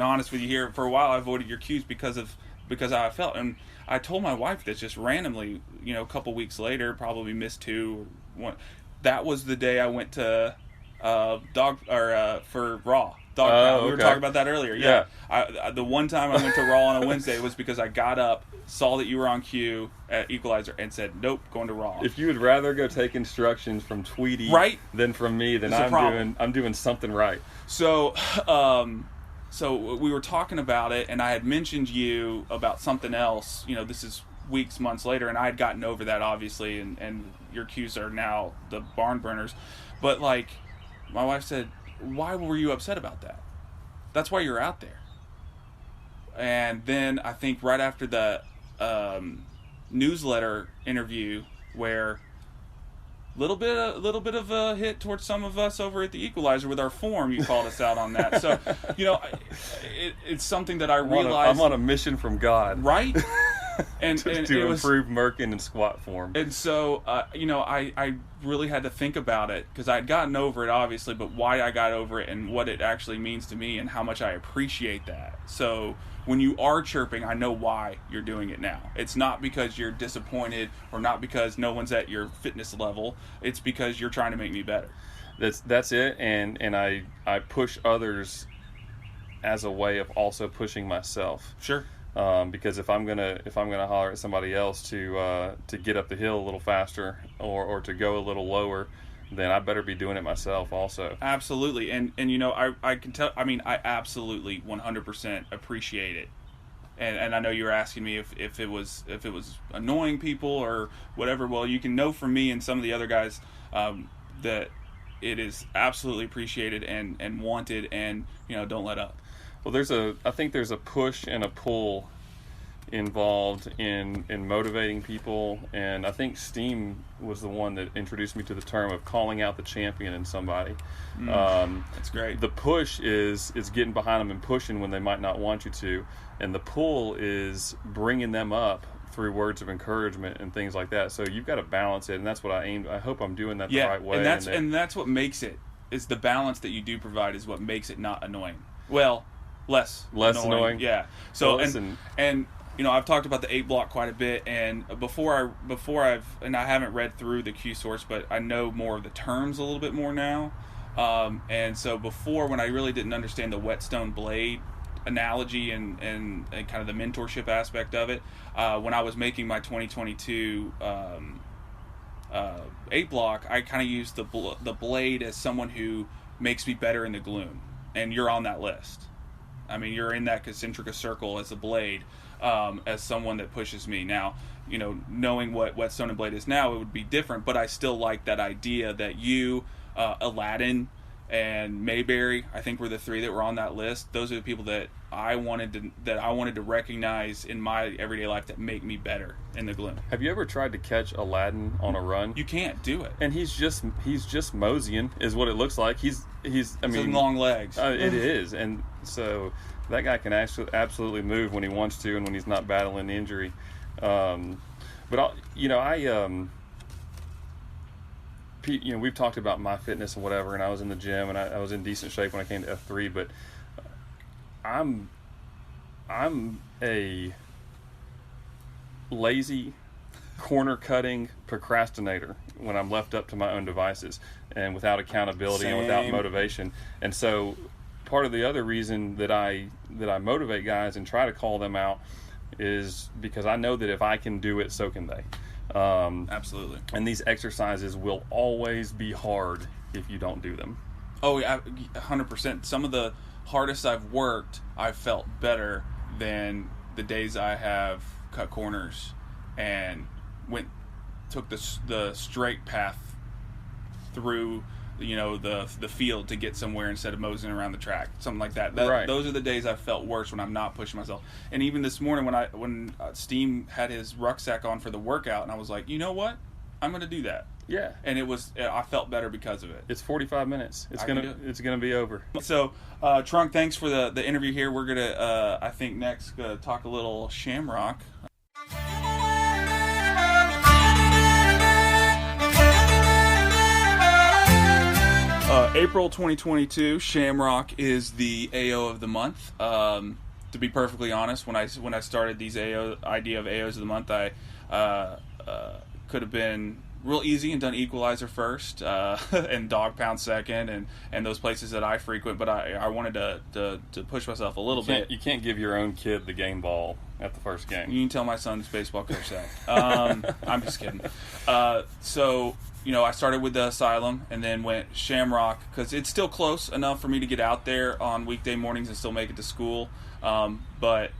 Speaker 1: honest with you here. For a while, I avoided your cues because how I felt, and I told my wife this just randomly. A couple weeks later, probably missed 2 or 1. That was the day I went to for Raw. We were talking about that earlier. Yeah. The one time I went to Raw on a Wednesday was because I got up, saw that you were on cue at Equalizer, and said, "Nope, going to Raw."
Speaker 5: If you would rather go take instructions from Tweety than from me, then I'm doing something right.
Speaker 1: So, so we were talking about it, and I had mentioned you about something else. This is weeks, months later, and I had gotten over that, obviously, and your cues are now the barn burners. But, my wife said, "Why were you upset about that? That's why you're out there." And then I think right after the newsletter interview, where little bit of a hit towards some of us over at the Equalizer with our form, you called us out on that. So it's something that I realized
Speaker 5: I'm on a mission from God,
Speaker 1: right? And
Speaker 5: to
Speaker 1: improve
Speaker 5: Merkin and squat form.
Speaker 1: And so I really had to think about it, because I had gotten over it, obviously, but why I got over it and what it actually means to me and how much I appreciate that. So when you are chirping, I know why you're doing it now. It's not because you're disappointed or not because no one's at your fitness level. It's because you're trying to make me better.
Speaker 5: That's it. And I push others as a way of also pushing myself.
Speaker 1: Sure.
Speaker 5: Because if I'm gonna holler at somebody else to get up the hill a little faster or to go a little lower, then I better be doing it myself also.
Speaker 1: Absolutely. And I can tell, I absolutely 100% appreciate it. And I know you were asking me if it was annoying people or whatever. Well, you can know from me and some of the other guys that it is absolutely appreciated and wanted, and don't let up.
Speaker 5: Well, I think there's a push and a pull involved in motivating people, and I think Steam was the one that introduced me to the term of calling out the champion in somebody.
Speaker 1: That's great.
Speaker 5: The push is getting behind them and pushing when they might not want you to, and the pull is bringing them up through words of encouragement and things like that. So you've got to balance it, and that's what I hope I'm doing that the right way.
Speaker 1: And that's what makes it, is the balance that you do provide is what makes it not annoying. Well, less annoying. Yeah. So and I've talked about the 8 block quite a bit, and before I haven't read through the Q source, but I know more of the terms a little bit more now. And so before, when I really didn't understand the whetstone blade analogy and kind of the mentorship aspect of it, when I was making my 2022 8 block, I kind of used the blade as someone who makes me better in the gloom, and you're on that list. You're in that concentric circle as a blade, as someone that pushes me. Now, knowing what whetstone and blade is now, it would be different, but I still like that idea that you, Aladdin, and Mayberry, I think were the 3 that were on that list. Those are the people that I wanted to recognize in my everyday life that make me better in the gloom.
Speaker 5: Have you ever tried to catch Aladdin on a run?
Speaker 1: You can't do it.
Speaker 5: And he's just moseying is what it looks like. He's
Speaker 1: long legs.
Speaker 5: It is, and so that guy can absolutely move when he wants to and when he's not battling injury. We've talked about my fitness and whatever, and I was in the gym and I was in decent shape when I came to F3, but I'm a lazy, corner-cutting procrastinator when I'm left up to my own devices and without accountability and without motivation. And so part of the other reason that I motivate guys and try to call them out is because I know that if I can do it, so can they.
Speaker 1: Absolutely.
Speaker 5: And these exercises will always be hard if you don't do them.
Speaker 1: Oh, yeah, 100%. Some of the hardest I've worked, I've felt better than the days I have cut corners and took the straight path through the field to get somewhere instead of moseying around the track, something like that.
Speaker 5: Right.
Speaker 1: Those are the days I felt worse, when I'm not pushing myself. And even this morning when Steam had his rucksack on for the workout, and I was like, you know what, I'm going to do that.
Speaker 5: Yeah.
Speaker 1: And I felt better because of it.
Speaker 5: It's 45 minutes. It's gonna be over.
Speaker 1: So, Trunk, thanks for the interview here. We're gonna I think next talk a little Shamrock. April 2022, Shamrock is the AO of the month. To be perfectly honest, when I started these idea of AOs of the month, I could have been real easy and done Equalizer first, and Dog Pound second, and those places that I frequent. But I wanted to push myself a little bit.
Speaker 5: You can't give your own kid the game ball at the first game.
Speaker 1: You can tell my son's baseball coach that. I'm just kidding. So, I started with the Asylum and then went Shamrock because it's still close enough for me to get out there on weekday mornings and still make it to school. But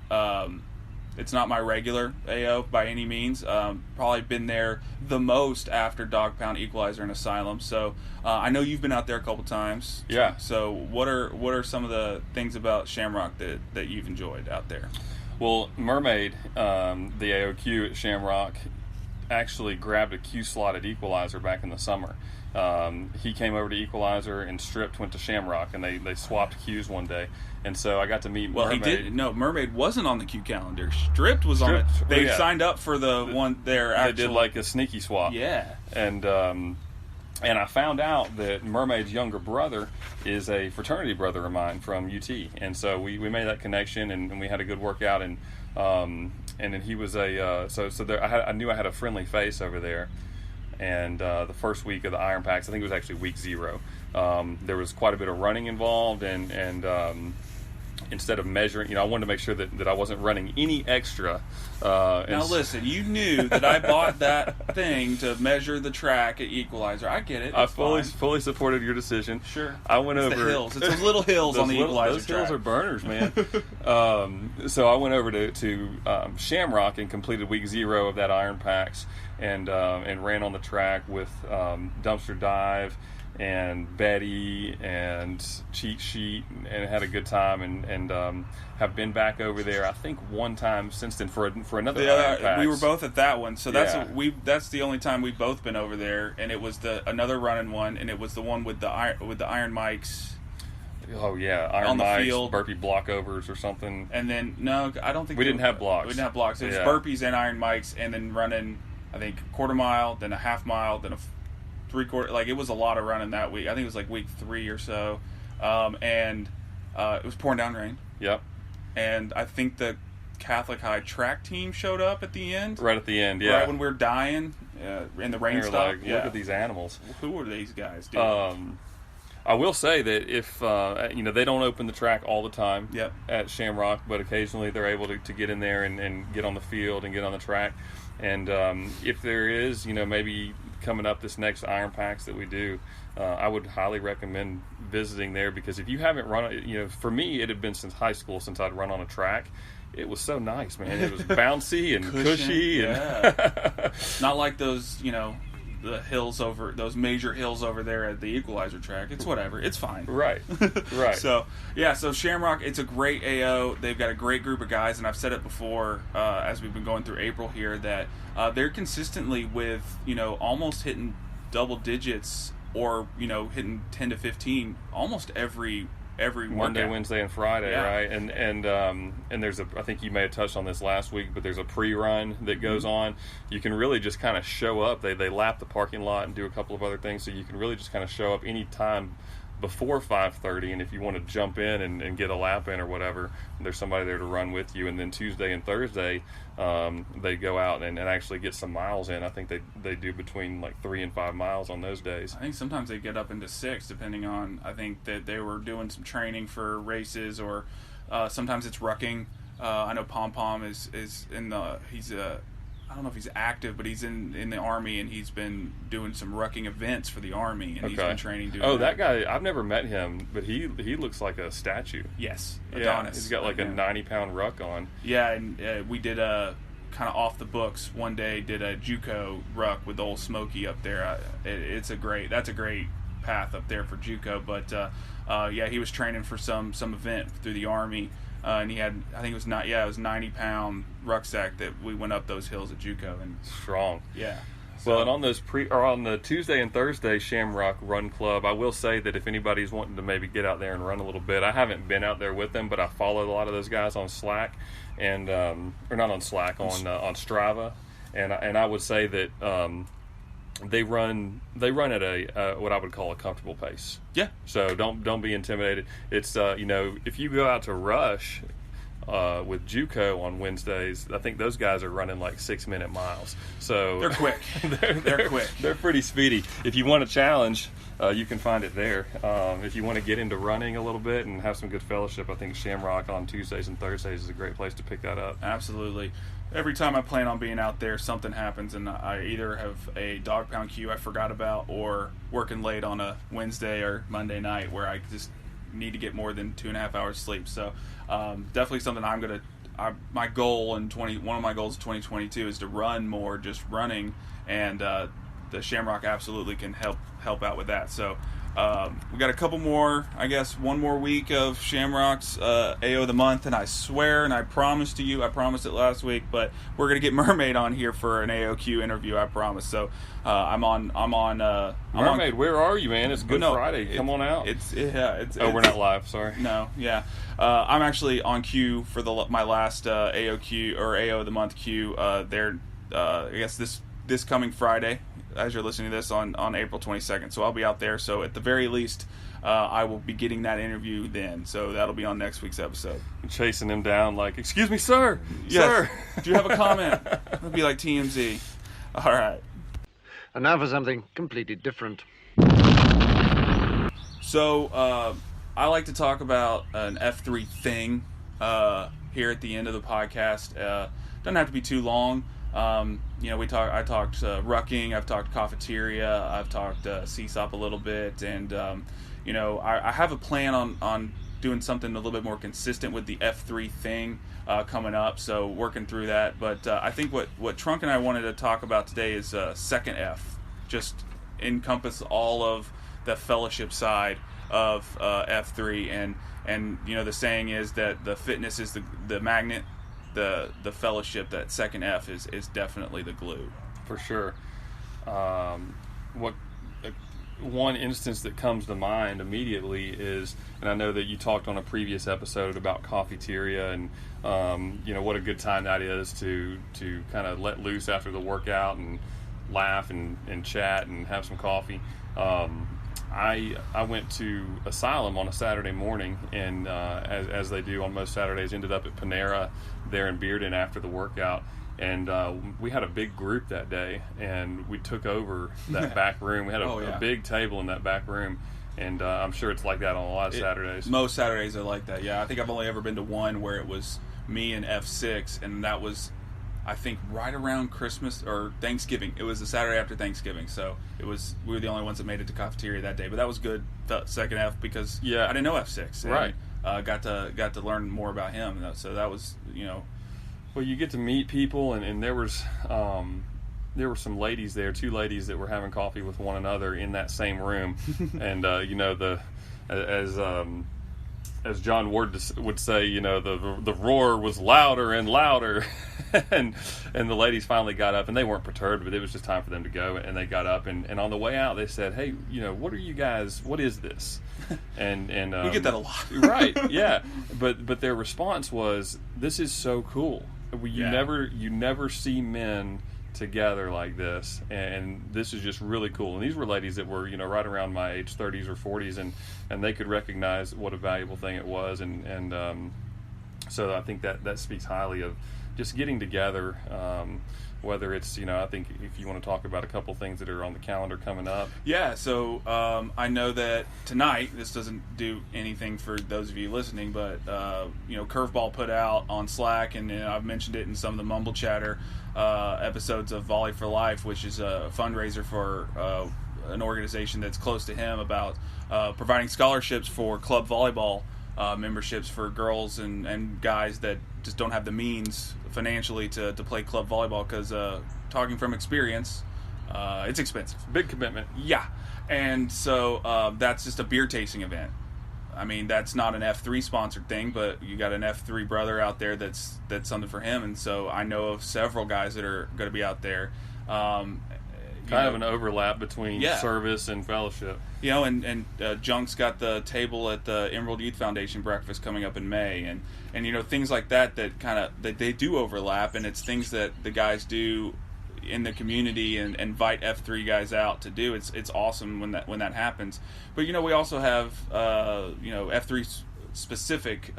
Speaker 1: it's not my regular AO by any means. Probably been there the most after Dog Pound, Equalizer, and Asylum. So I know you've been out there a couple times.
Speaker 5: Yeah.
Speaker 1: So what are some of the things about Shamrock that you've enjoyed out there?
Speaker 5: Well, Mermaid, the AOQ at Shamrock, actually grabbed a Q slot at Equalizer back in the summer. He came over to Equalizer and Stripped went to Shamrock, and they swapped Qs one day. And so I got to meet Mermaid.
Speaker 1: He did. No, Mermaid wasn't on the Q calendar. Stripped was on it. They signed up for the one there.
Speaker 5: They did like a sneaky swap.
Speaker 1: Yeah.
Speaker 5: And I found out that Mermaid's younger brother is a fraternity brother of mine from UT. And so we made that connection, and we had a good workout. And then he was I knew I had a friendly face over there. And the first week of the Iron Packs, I think it was actually week 0, there was quite a bit of running involved, and instead of measuring, I wanted to make sure that I wasn't running any extra.
Speaker 1: Now listen, you knew that I bought that thing to measure the track at Equalizer. I get it.
Speaker 5: I fully supported your decision.
Speaker 1: Sure.
Speaker 5: I went over
Speaker 1: the hills. It's those little hills on the Equalizer
Speaker 5: those
Speaker 1: track.
Speaker 5: Hills are burners, man. So I went over to Shamrock and completed week 0 of that Iron Packs, and ran on the track with Dumpster Dive and Betty and Cheat Sheet, and had a good time, and have been back over there I think one time since then for another Iron Packs.
Speaker 1: We were both at that one, so that's
Speaker 5: Yeah.
Speaker 1: That's the only time we've both been over there, and it was another running one, and it was the one with the iron mics.
Speaker 5: Oh yeah, Iron
Speaker 1: on the
Speaker 5: mics,
Speaker 1: field.
Speaker 5: burpee blockovers or something.
Speaker 1: And then no, I don't think
Speaker 5: We didn't have blocks.
Speaker 1: We didn't have blocks. It was
Speaker 5: Yeah.
Speaker 1: burpees and iron mics, and then running, I think, quarter mile, then a half mile, then a 3/4. Like, it was a lot of running that week. I think it was like week 3 or so, and it was pouring down rain.
Speaker 5: Yep.
Speaker 1: And I think the Catholic High track team showed up at the end.
Speaker 5: Right at the end, yeah.
Speaker 1: Right when we were dying, in the rain
Speaker 5: You're
Speaker 1: stopped.
Speaker 5: like, look at these animals.
Speaker 1: Who are these guys, dude?
Speaker 5: I will say that if they don't open the track all the time
Speaker 1: Yep.
Speaker 5: at Shamrock, but occasionally they're able to get in there and get on the field and get on the track. And if there is, maybe coming up this next Iron Packs that we do, I would highly recommend visiting there, because if you haven't run, for me, it had been since high school since I'd run on a track. It was so nice, man. It was bouncy and cushy.
Speaker 1: Yeah. Not like those, the hills over, those major hills over there at the Equalizer track. It's whatever. It's fine.
Speaker 5: Right. Right.
Speaker 1: So Shamrock, it's a great AO. They've got a great group of guys, and I've said it before as we've been going through April here that they're consistently with, almost hitting double digits or, hitting 10 to 15 almost every
Speaker 5: Monday,
Speaker 1: workout.
Speaker 5: Wednesday, and Friday,
Speaker 1: Yeah.
Speaker 5: right? And there's I think you may have touched on this last week, but there's a pre-run that goes on. You can really just kind of show up. They lap the parking lot and do a couple of other things, so you can really just kind of show up any time before 5:30, and if you want to jump in and get a lap in or whatever, there's somebody there to run with you. And then Tuesday and Thursday, they go out and actually get some miles in. I think they do between like 3 and 5 miles on those days.
Speaker 1: I think sometimes they get up into 6, depending on, I think that they were doing some training for races, or sometimes it's rucking. I know Pom Pom is in the, I don't know if he's active, but he's in the Army, and he's been doing some rucking events for the Army, and he's been training doing
Speaker 5: that guy, I've never met him, but he looks like a statue.
Speaker 1: Yes,
Speaker 5: Yeah,
Speaker 1: Adonis.
Speaker 5: he's got like a 90-pound ruck on.
Speaker 1: Yeah, and we did a kind of off the books one day, did a JUCO ruck with old Smokey up there. That's a great path up there for JUCO. But yeah, he was training for some event through the Army, and he had, I think it was 90-pound rucksack that we went up those hills at JUCO. And
Speaker 5: Strong.
Speaker 1: yeah.
Speaker 5: Well, and on on the Tuesday and Thursday Shamrock Run Club, I will say that if anybody's wanting to maybe get out there and run a little bit, I haven't been out there with them, but I follow a lot of those guys on Slack, and or not on Slack, on Strava, and I would say that they run at a what I would call a comfortable pace.
Speaker 1: Yeah.
Speaker 5: So don't be intimidated. It's if you go out to Rush with JUCO on Wednesdays, I think those guys are running like 6-minute miles. So
Speaker 1: they're quick. They're quick.
Speaker 5: They're pretty speedy. If you want a challenge, you can find it there. If you want to get into running a little bit and have some good fellowship, I think Shamrock on Tuesdays and Thursdays is a great place to pick that up.
Speaker 1: Absolutely. Every time I plan on being out there, something happens, and I either have a dog pound queue I forgot about, or working late on a Wednesday or Monday night where I just need to get more than 2.5 hours sleep. So definitely something my goal in one of my goals in 2022 is to run more, just running, and the Shamrock absolutely can help out with that. So we got a couple more, I guess, one more week of Shamrock's AO of the month, and I swear, and I promised it last week, but we're gonna get Mermaid on here for an AOQ interview, I promise. So I'm on
Speaker 5: Mermaid, where are you, man? It's Good Friday. Come on out. We're not live. Sorry.
Speaker 1: No, yeah. I'm actually on queue for my last AOQ or AO of the month queue. I guess this coming Friday, as you're listening to this, on April 22nd. So I'll be out there. So at the very least, I will be getting that interview then. So that'll be on next week's episode.
Speaker 5: Chasing him down like, excuse me, sir.
Speaker 1: Yes.
Speaker 5: Sir.
Speaker 1: Do you have a comment? It'll be like TMZ. All right.
Speaker 6: And now for something completely different.
Speaker 1: So I like to talk about an F3 thing here at the end of the podcast. Doesn't have to be too long. I talked rucking, I've talked cafeteria, I've talked CSOP a little bit, and I have a plan on doing something a little bit more consistent with the F3 thing coming up, so working through that. But I think what Trunk and I wanted to talk about today is second F, just encompass all of the fellowship side of F3, and the saying is that the fitness is the magnet. The fellowship, that second F, is definitely the glue.
Speaker 5: For sure. One instance that comes to mind immediately is, and I know that you talked on a previous episode about cafeteria, and what a good time that is to kind of let loose after the workout and laugh and chat and have some coffee. I went to Asylum on a Saturday morning, and as they do on most Saturdays, ended up at Panera there in Bearden after the workout, and we had a big group that day, and we took over that back room. We had a big table in that back room, and I'm sure it's like that on a lot of Saturdays.
Speaker 1: Most Saturdays are like that, yeah. I think I've only ever been to one where it was me and F6, and that was, I think, right around Christmas or Thanksgiving. It was the Saturday after Thanksgiving, so we were the only ones that made it to cafeteria that day. But that was good, second F, because I didn't know F6. And,
Speaker 5: right.
Speaker 1: Got to learn more about him. So that was,
Speaker 5: Well, you get to meet people, and there were some ladies there, 2 ladies that were having coffee with one another in that same room, and as John Ward would say, the roar was louder and louder, and the ladies finally got up, and they weren't perturbed, but it was just time for them to go, and they got up, and on the way out they said, hey, what are you guys, what is this? And
Speaker 1: we get that a lot.
Speaker 5: Right, yeah, but their response was, this is so cool. You never see men together like this, and this is just really cool. And these were ladies that were right around my age, 30s or 40s, and they could recognize what a valuable thing it was, and so I think that speaks highly of just getting together, whether it's I think if you want to talk about a couple things that are on the calendar coming up.
Speaker 1: Yeah, so I know that tonight, this doesn't do anything for those of you listening, but Curveball put out on Slack, and I've mentioned it in some of the Mumble Chatter episodes of Volley for Life, which is a fundraiser for an organization that's close to him about providing scholarships for club volleyball memberships for girls and guys that just don't have the means financially to play club volleyball, because talking from experience, It's expensive.
Speaker 5: Big commitment.
Speaker 1: Yeah, and so that's just a beer tasting event. I mean, that's not an F3 sponsored thing, but you got an F3 brother out there that's something for him, and so I know of several guys that are going to be out there.
Speaker 5: Kind of an overlap between service and fellowship.
Speaker 1: You know, and Junk's got the table at the Emerald Youth Foundation breakfast coming up in May, and you know, things like that kind of that they do overlap, and it's things that the guys do in the community and invite F3 guys out to do. It's awesome when that happens. But you know, we also have you know, F3 specific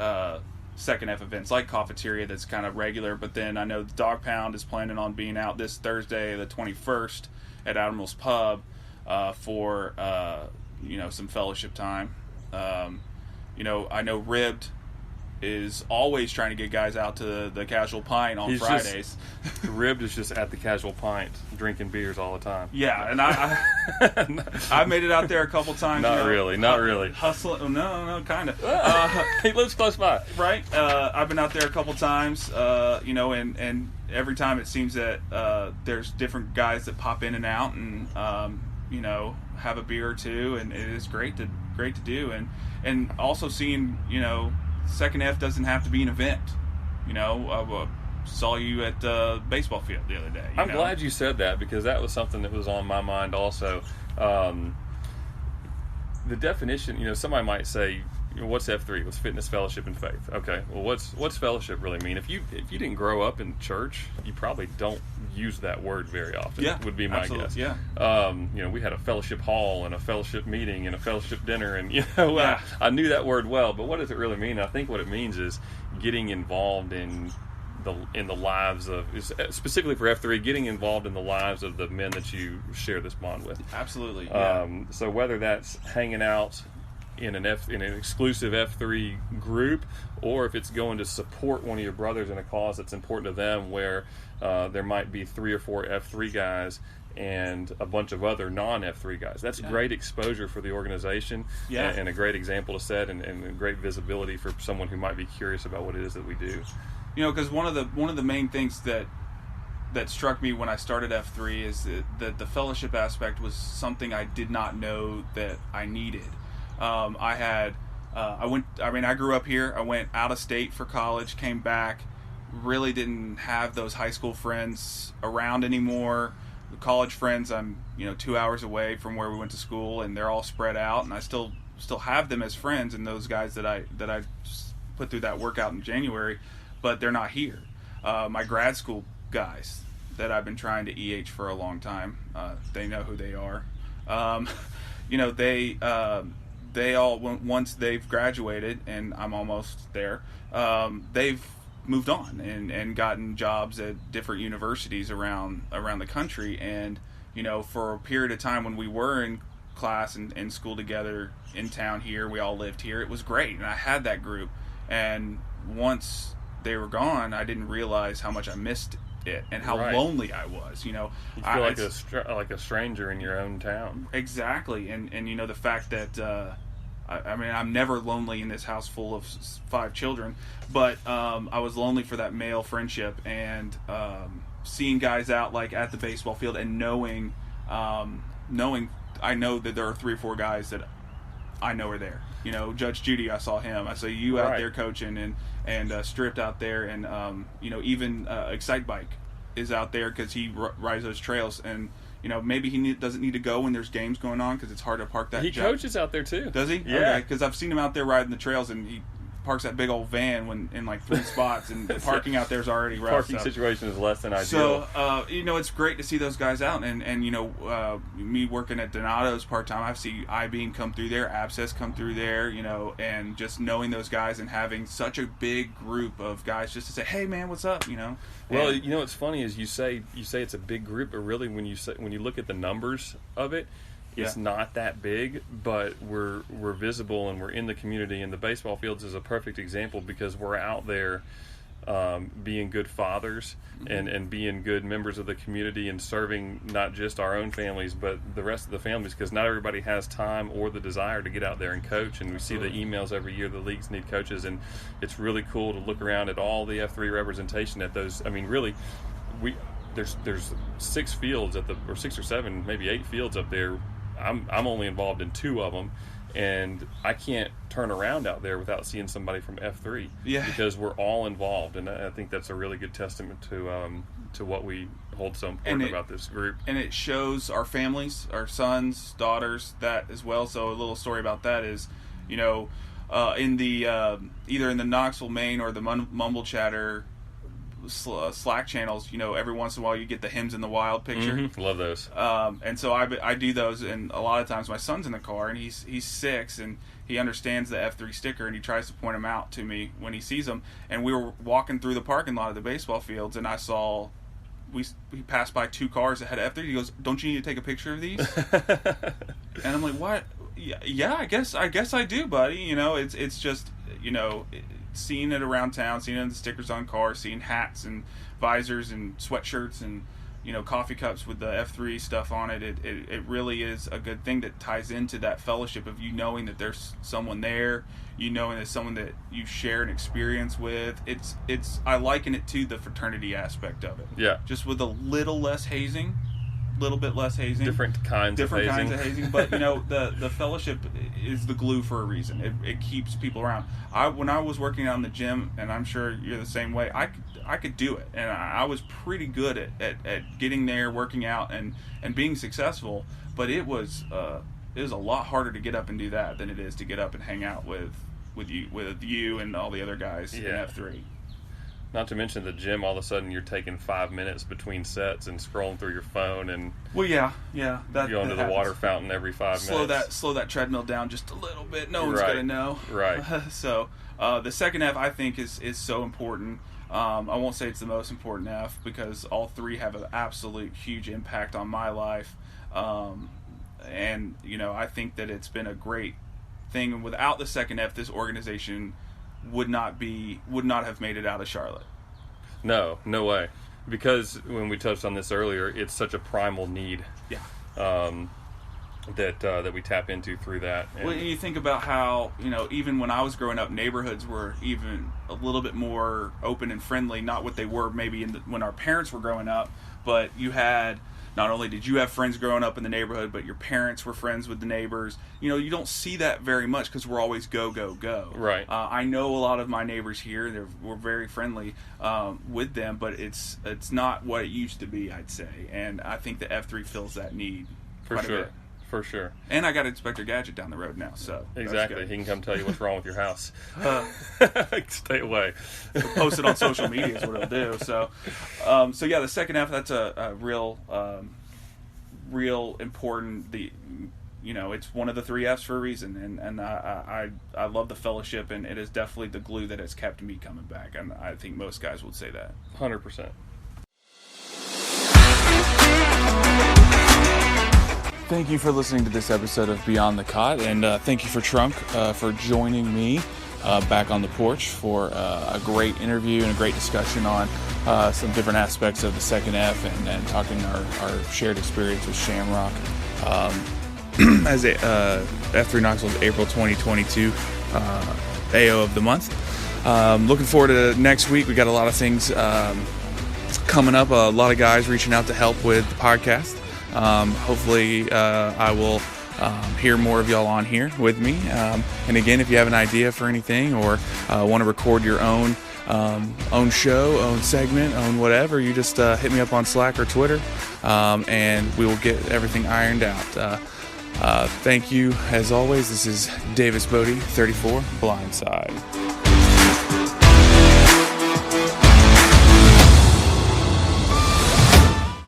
Speaker 1: second F events like Cafeteria that's kind of regular. But then I know the Dog Pound is planning on being out this Thursday, the 21st, at Admiral's Pub for you know, some fellowship time. You know, I know Ribbed is always trying to get guys out to the Casual Pint on Fridays.
Speaker 5: Ribbed is just at the Casual Pint drinking beers all the time.
Speaker 1: Yeah, and I made it out there a couple times.
Speaker 5: Not really.
Speaker 1: Hustling. No, kind of.
Speaker 5: He lives close by.
Speaker 1: Right. I've been out there a couple times, you know, and every time it seems that there's different guys that pop in and out and, you know, have a beer or two, and it is great to do. And also seeing, you know, Second F doesn't have to be an event. You know, I saw you at the baseball field the other day.
Speaker 5: I'm glad you said that, because that was something that was on my mind also. The definition, you know, somebody might say, you know, what's F3? What's fitness, fellowship, and faith? Okay, well, what's fellowship really mean? If you didn't grow up in church, you probably don't use that word very often.
Speaker 1: Yeah,
Speaker 5: would be my guess.
Speaker 1: Yeah.
Speaker 5: You know, we had a fellowship hall and a fellowship meeting and a fellowship dinner, and you know, I knew that word well. But what does it really mean? I think what it means is getting involved in the lives of, specifically for F3, getting involved in the lives of the men that you share this bond with.
Speaker 1: Absolutely. Yeah.
Speaker 5: So whether that's hanging out in an exclusive F3 group, or if it's going to support one of your brothers in a cause that's important to them, where there might be 3 or 4 F3 guys and a bunch of other non-F3 guys. That's great exposure for the organization, and a great example to set, and great visibility for someone who might be curious about what it is that we do.
Speaker 1: You know, because one of the main things that struck me when I started F3 is that the fellowship aspect was something I did not know that I needed. I grew up here. I went out of state for college, came back, really didn't have those high school friends around anymore. The college friends, I'm 2 hours away from where we went to school, and they're all spread out, and I still have them as friends, and those guys that I just put through that workout in January, but they're not here. My grad school guys that I've been trying to EH for a long time, they know who they are. They all, once they've graduated, and I'm almost there, they've moved on and gotten jobs at different universities around the country. And for a period of time when we were in class and school together in town here, we all lived here, it was great, and I had that group. And once they were gone, I didn't realize how much I missed it and how lonely I was. You
Speaker 5: feel like a stranger in your own town.
Speaker 1: Exactly. And the fact that I'm never lonely in this house full of 5 children, but I was lonely for that male friendship, and seeing guys out like at the baseball field, and knowing I know that there are 3 or 4 guys that I know are there. Judge Judy, I saw him. I saw you out there coaching, and Stripped out there, and even Excite Bike is out there because he rides those trails, and maybe he doesn't need to go when there's games going on because it's hard to park that.
Speaker 5: He coaches out there too.
Speaker 1: Does he?
Speaker 5: Yeah.
Speaker 1: Okay, because I've seen him out there riding the trails, and he parks that big old van when in like 3 spots, and the parking out there is already rough.
Speaker 5: Parking situation is less than ideal.
Speaker 1: So it's great to see those guys out, and me working at Donato's part time, I see I-Beam come through there, Abscess come through there, and just knowing those guys and having such a big group of guys just to say, hey man, what's up,
Speaker 5: Well, what's funny is you say it's a big group, but really when you look at the numbers of it, it's not that big, but we're visible and we're in the community, and the baseball fields is a perfect example because we're out there being good fathers and being good members of the community and serving not just our own families but the rest of the families, because not everybody has time or the desire to get out there and coach. And we see the emails every year, the leagues need coaches, and it's really cool to look around at all the F3 representation at those. I mean, really, there's 6 fields or 6 or 7, maybe 8 fields up there. I'm only involved in 2 of them, and I can't turn around out there without seeing somebody from F3.
Speaker 1: Yeah.
Speaker 5: Because we're all involved, and I think that's a really good testament to what we hold so important about this group.
Speaker 1: And it shows our families, our sons, daughters, that as well. So a little story about that is, in the either in the Knoxville, Maine, or the Mumble Chatter Slack channels, every once in a while you get the Hymns in the Wild picture.
Speaker 5: Mm-hmm. Love those.
Speaker 1: And so I do those, and a lot of times my son's in the car, and he's 6, and he understands the F3 sticker, and he tries to point them out to me when he sees them. And we were walking through the parking lot of the baseball fields, and I saw we passed by 2 cars that had F3. He goes, "Don't you need to take a picture of these?" And I'm like, "What? Yeah, I guess I do, buddy." It's just seeing it around town, seeing the stickers on cars, seeing hats and visors and sweatshirts and coffee cups with the F3 stuff on it. It really is a good thing that ties into that fellowship of knowing that there's someone there, knowing there's someone that you share an experience with. It's I liken it to the fraternity aspect of it.
Speaker 5: Yeah.
Speaker 1: Just with a little bit less hazing.
Speaker 5: Different kinds of hazing. But the fellowship
Speaker 1: is the glue for a reason. It keeps people around. When I was working out in the gym, and I'm sure you're the same way, I could do it, and I was pretty good at getting there, working out, and being successful. But it was a lot harder to get up and do that than it is to get up and hang out with you and all the other guys in F3.
Speaker 5: Not to mention the gym, all of a sudden you're taking 5 minutes between sets and scrolling through your phone and
Speaker 1: going
Speaker 5: to the water fountain every 5 minutes.
Speaker 1: Slow that treadmill down just a little bit. No one's
Speaker 5: Right.
Speaker 1: gonna know.
Speaker 5: Right.
Speaker 1: So the second F, I think, is so important. I won't say it's the most important F, because all 3 have an absolute huge impact on my life. And I think that it's been a great thing. And without the second F, this organization would not have made it out of Charlotte.
Speaker 5: No way. Because when we touched on this earlier, it's such a primal need.
Speaker 1: Yeah.
Speaker 5: That we tap into through that.
Speaker 1: And you think about how, even when I was growing up, neighborhoods were even a little bit more open and friendly, not what they were maybe when our parents were growing up, but not only did you have friends growing up in the neighborhood, but your parents were friends with the neighbors. You don't see that very much because we're always go, go, go.
Speaker 5: Right.
Speaker 1: I know a lot of my neighbors here. We're very friendly with them, but it's not what it used to be, I'd say. And I think the F3 fills that need quite a bit.
Speaker 5: For sure.
Speaker 1: And I got Inspector Gadget down the road now, so
Speaker 5: exactly. He can come tell you what's wrong with your house. Stay away.
Speaker 1: Post it on social media is what it'll do. So the second F, that's a real important. It's one of the 3 Fs for a reason, and I love the fellowship, and it is definitely the glue that has kept me coming back, and I think most guys would say that.
Speaker 5: 100%.
Speaker 1: Thank you for listening to this episode of Beyond the COT, and thank you for Trunk for joining me back on the porch for a great interview and a great discussion on some different aspects of the second F and talking our shared experience with Shamrock. As F3 Knoxville's April 2022 AO of the month. Looking forward to next week. We got a lot of things coming up, a lot of guys reaching out to help with the podcast. Hopefully I will hear more of y'all on here with me. And again, if you have an idea for anything or want to record your own show, own segment, own whatever, you just hit me up on Slack or Twitter, and we will get everything ironed out. Thank you, as always. This is Davis Bodie, 34, Blindside.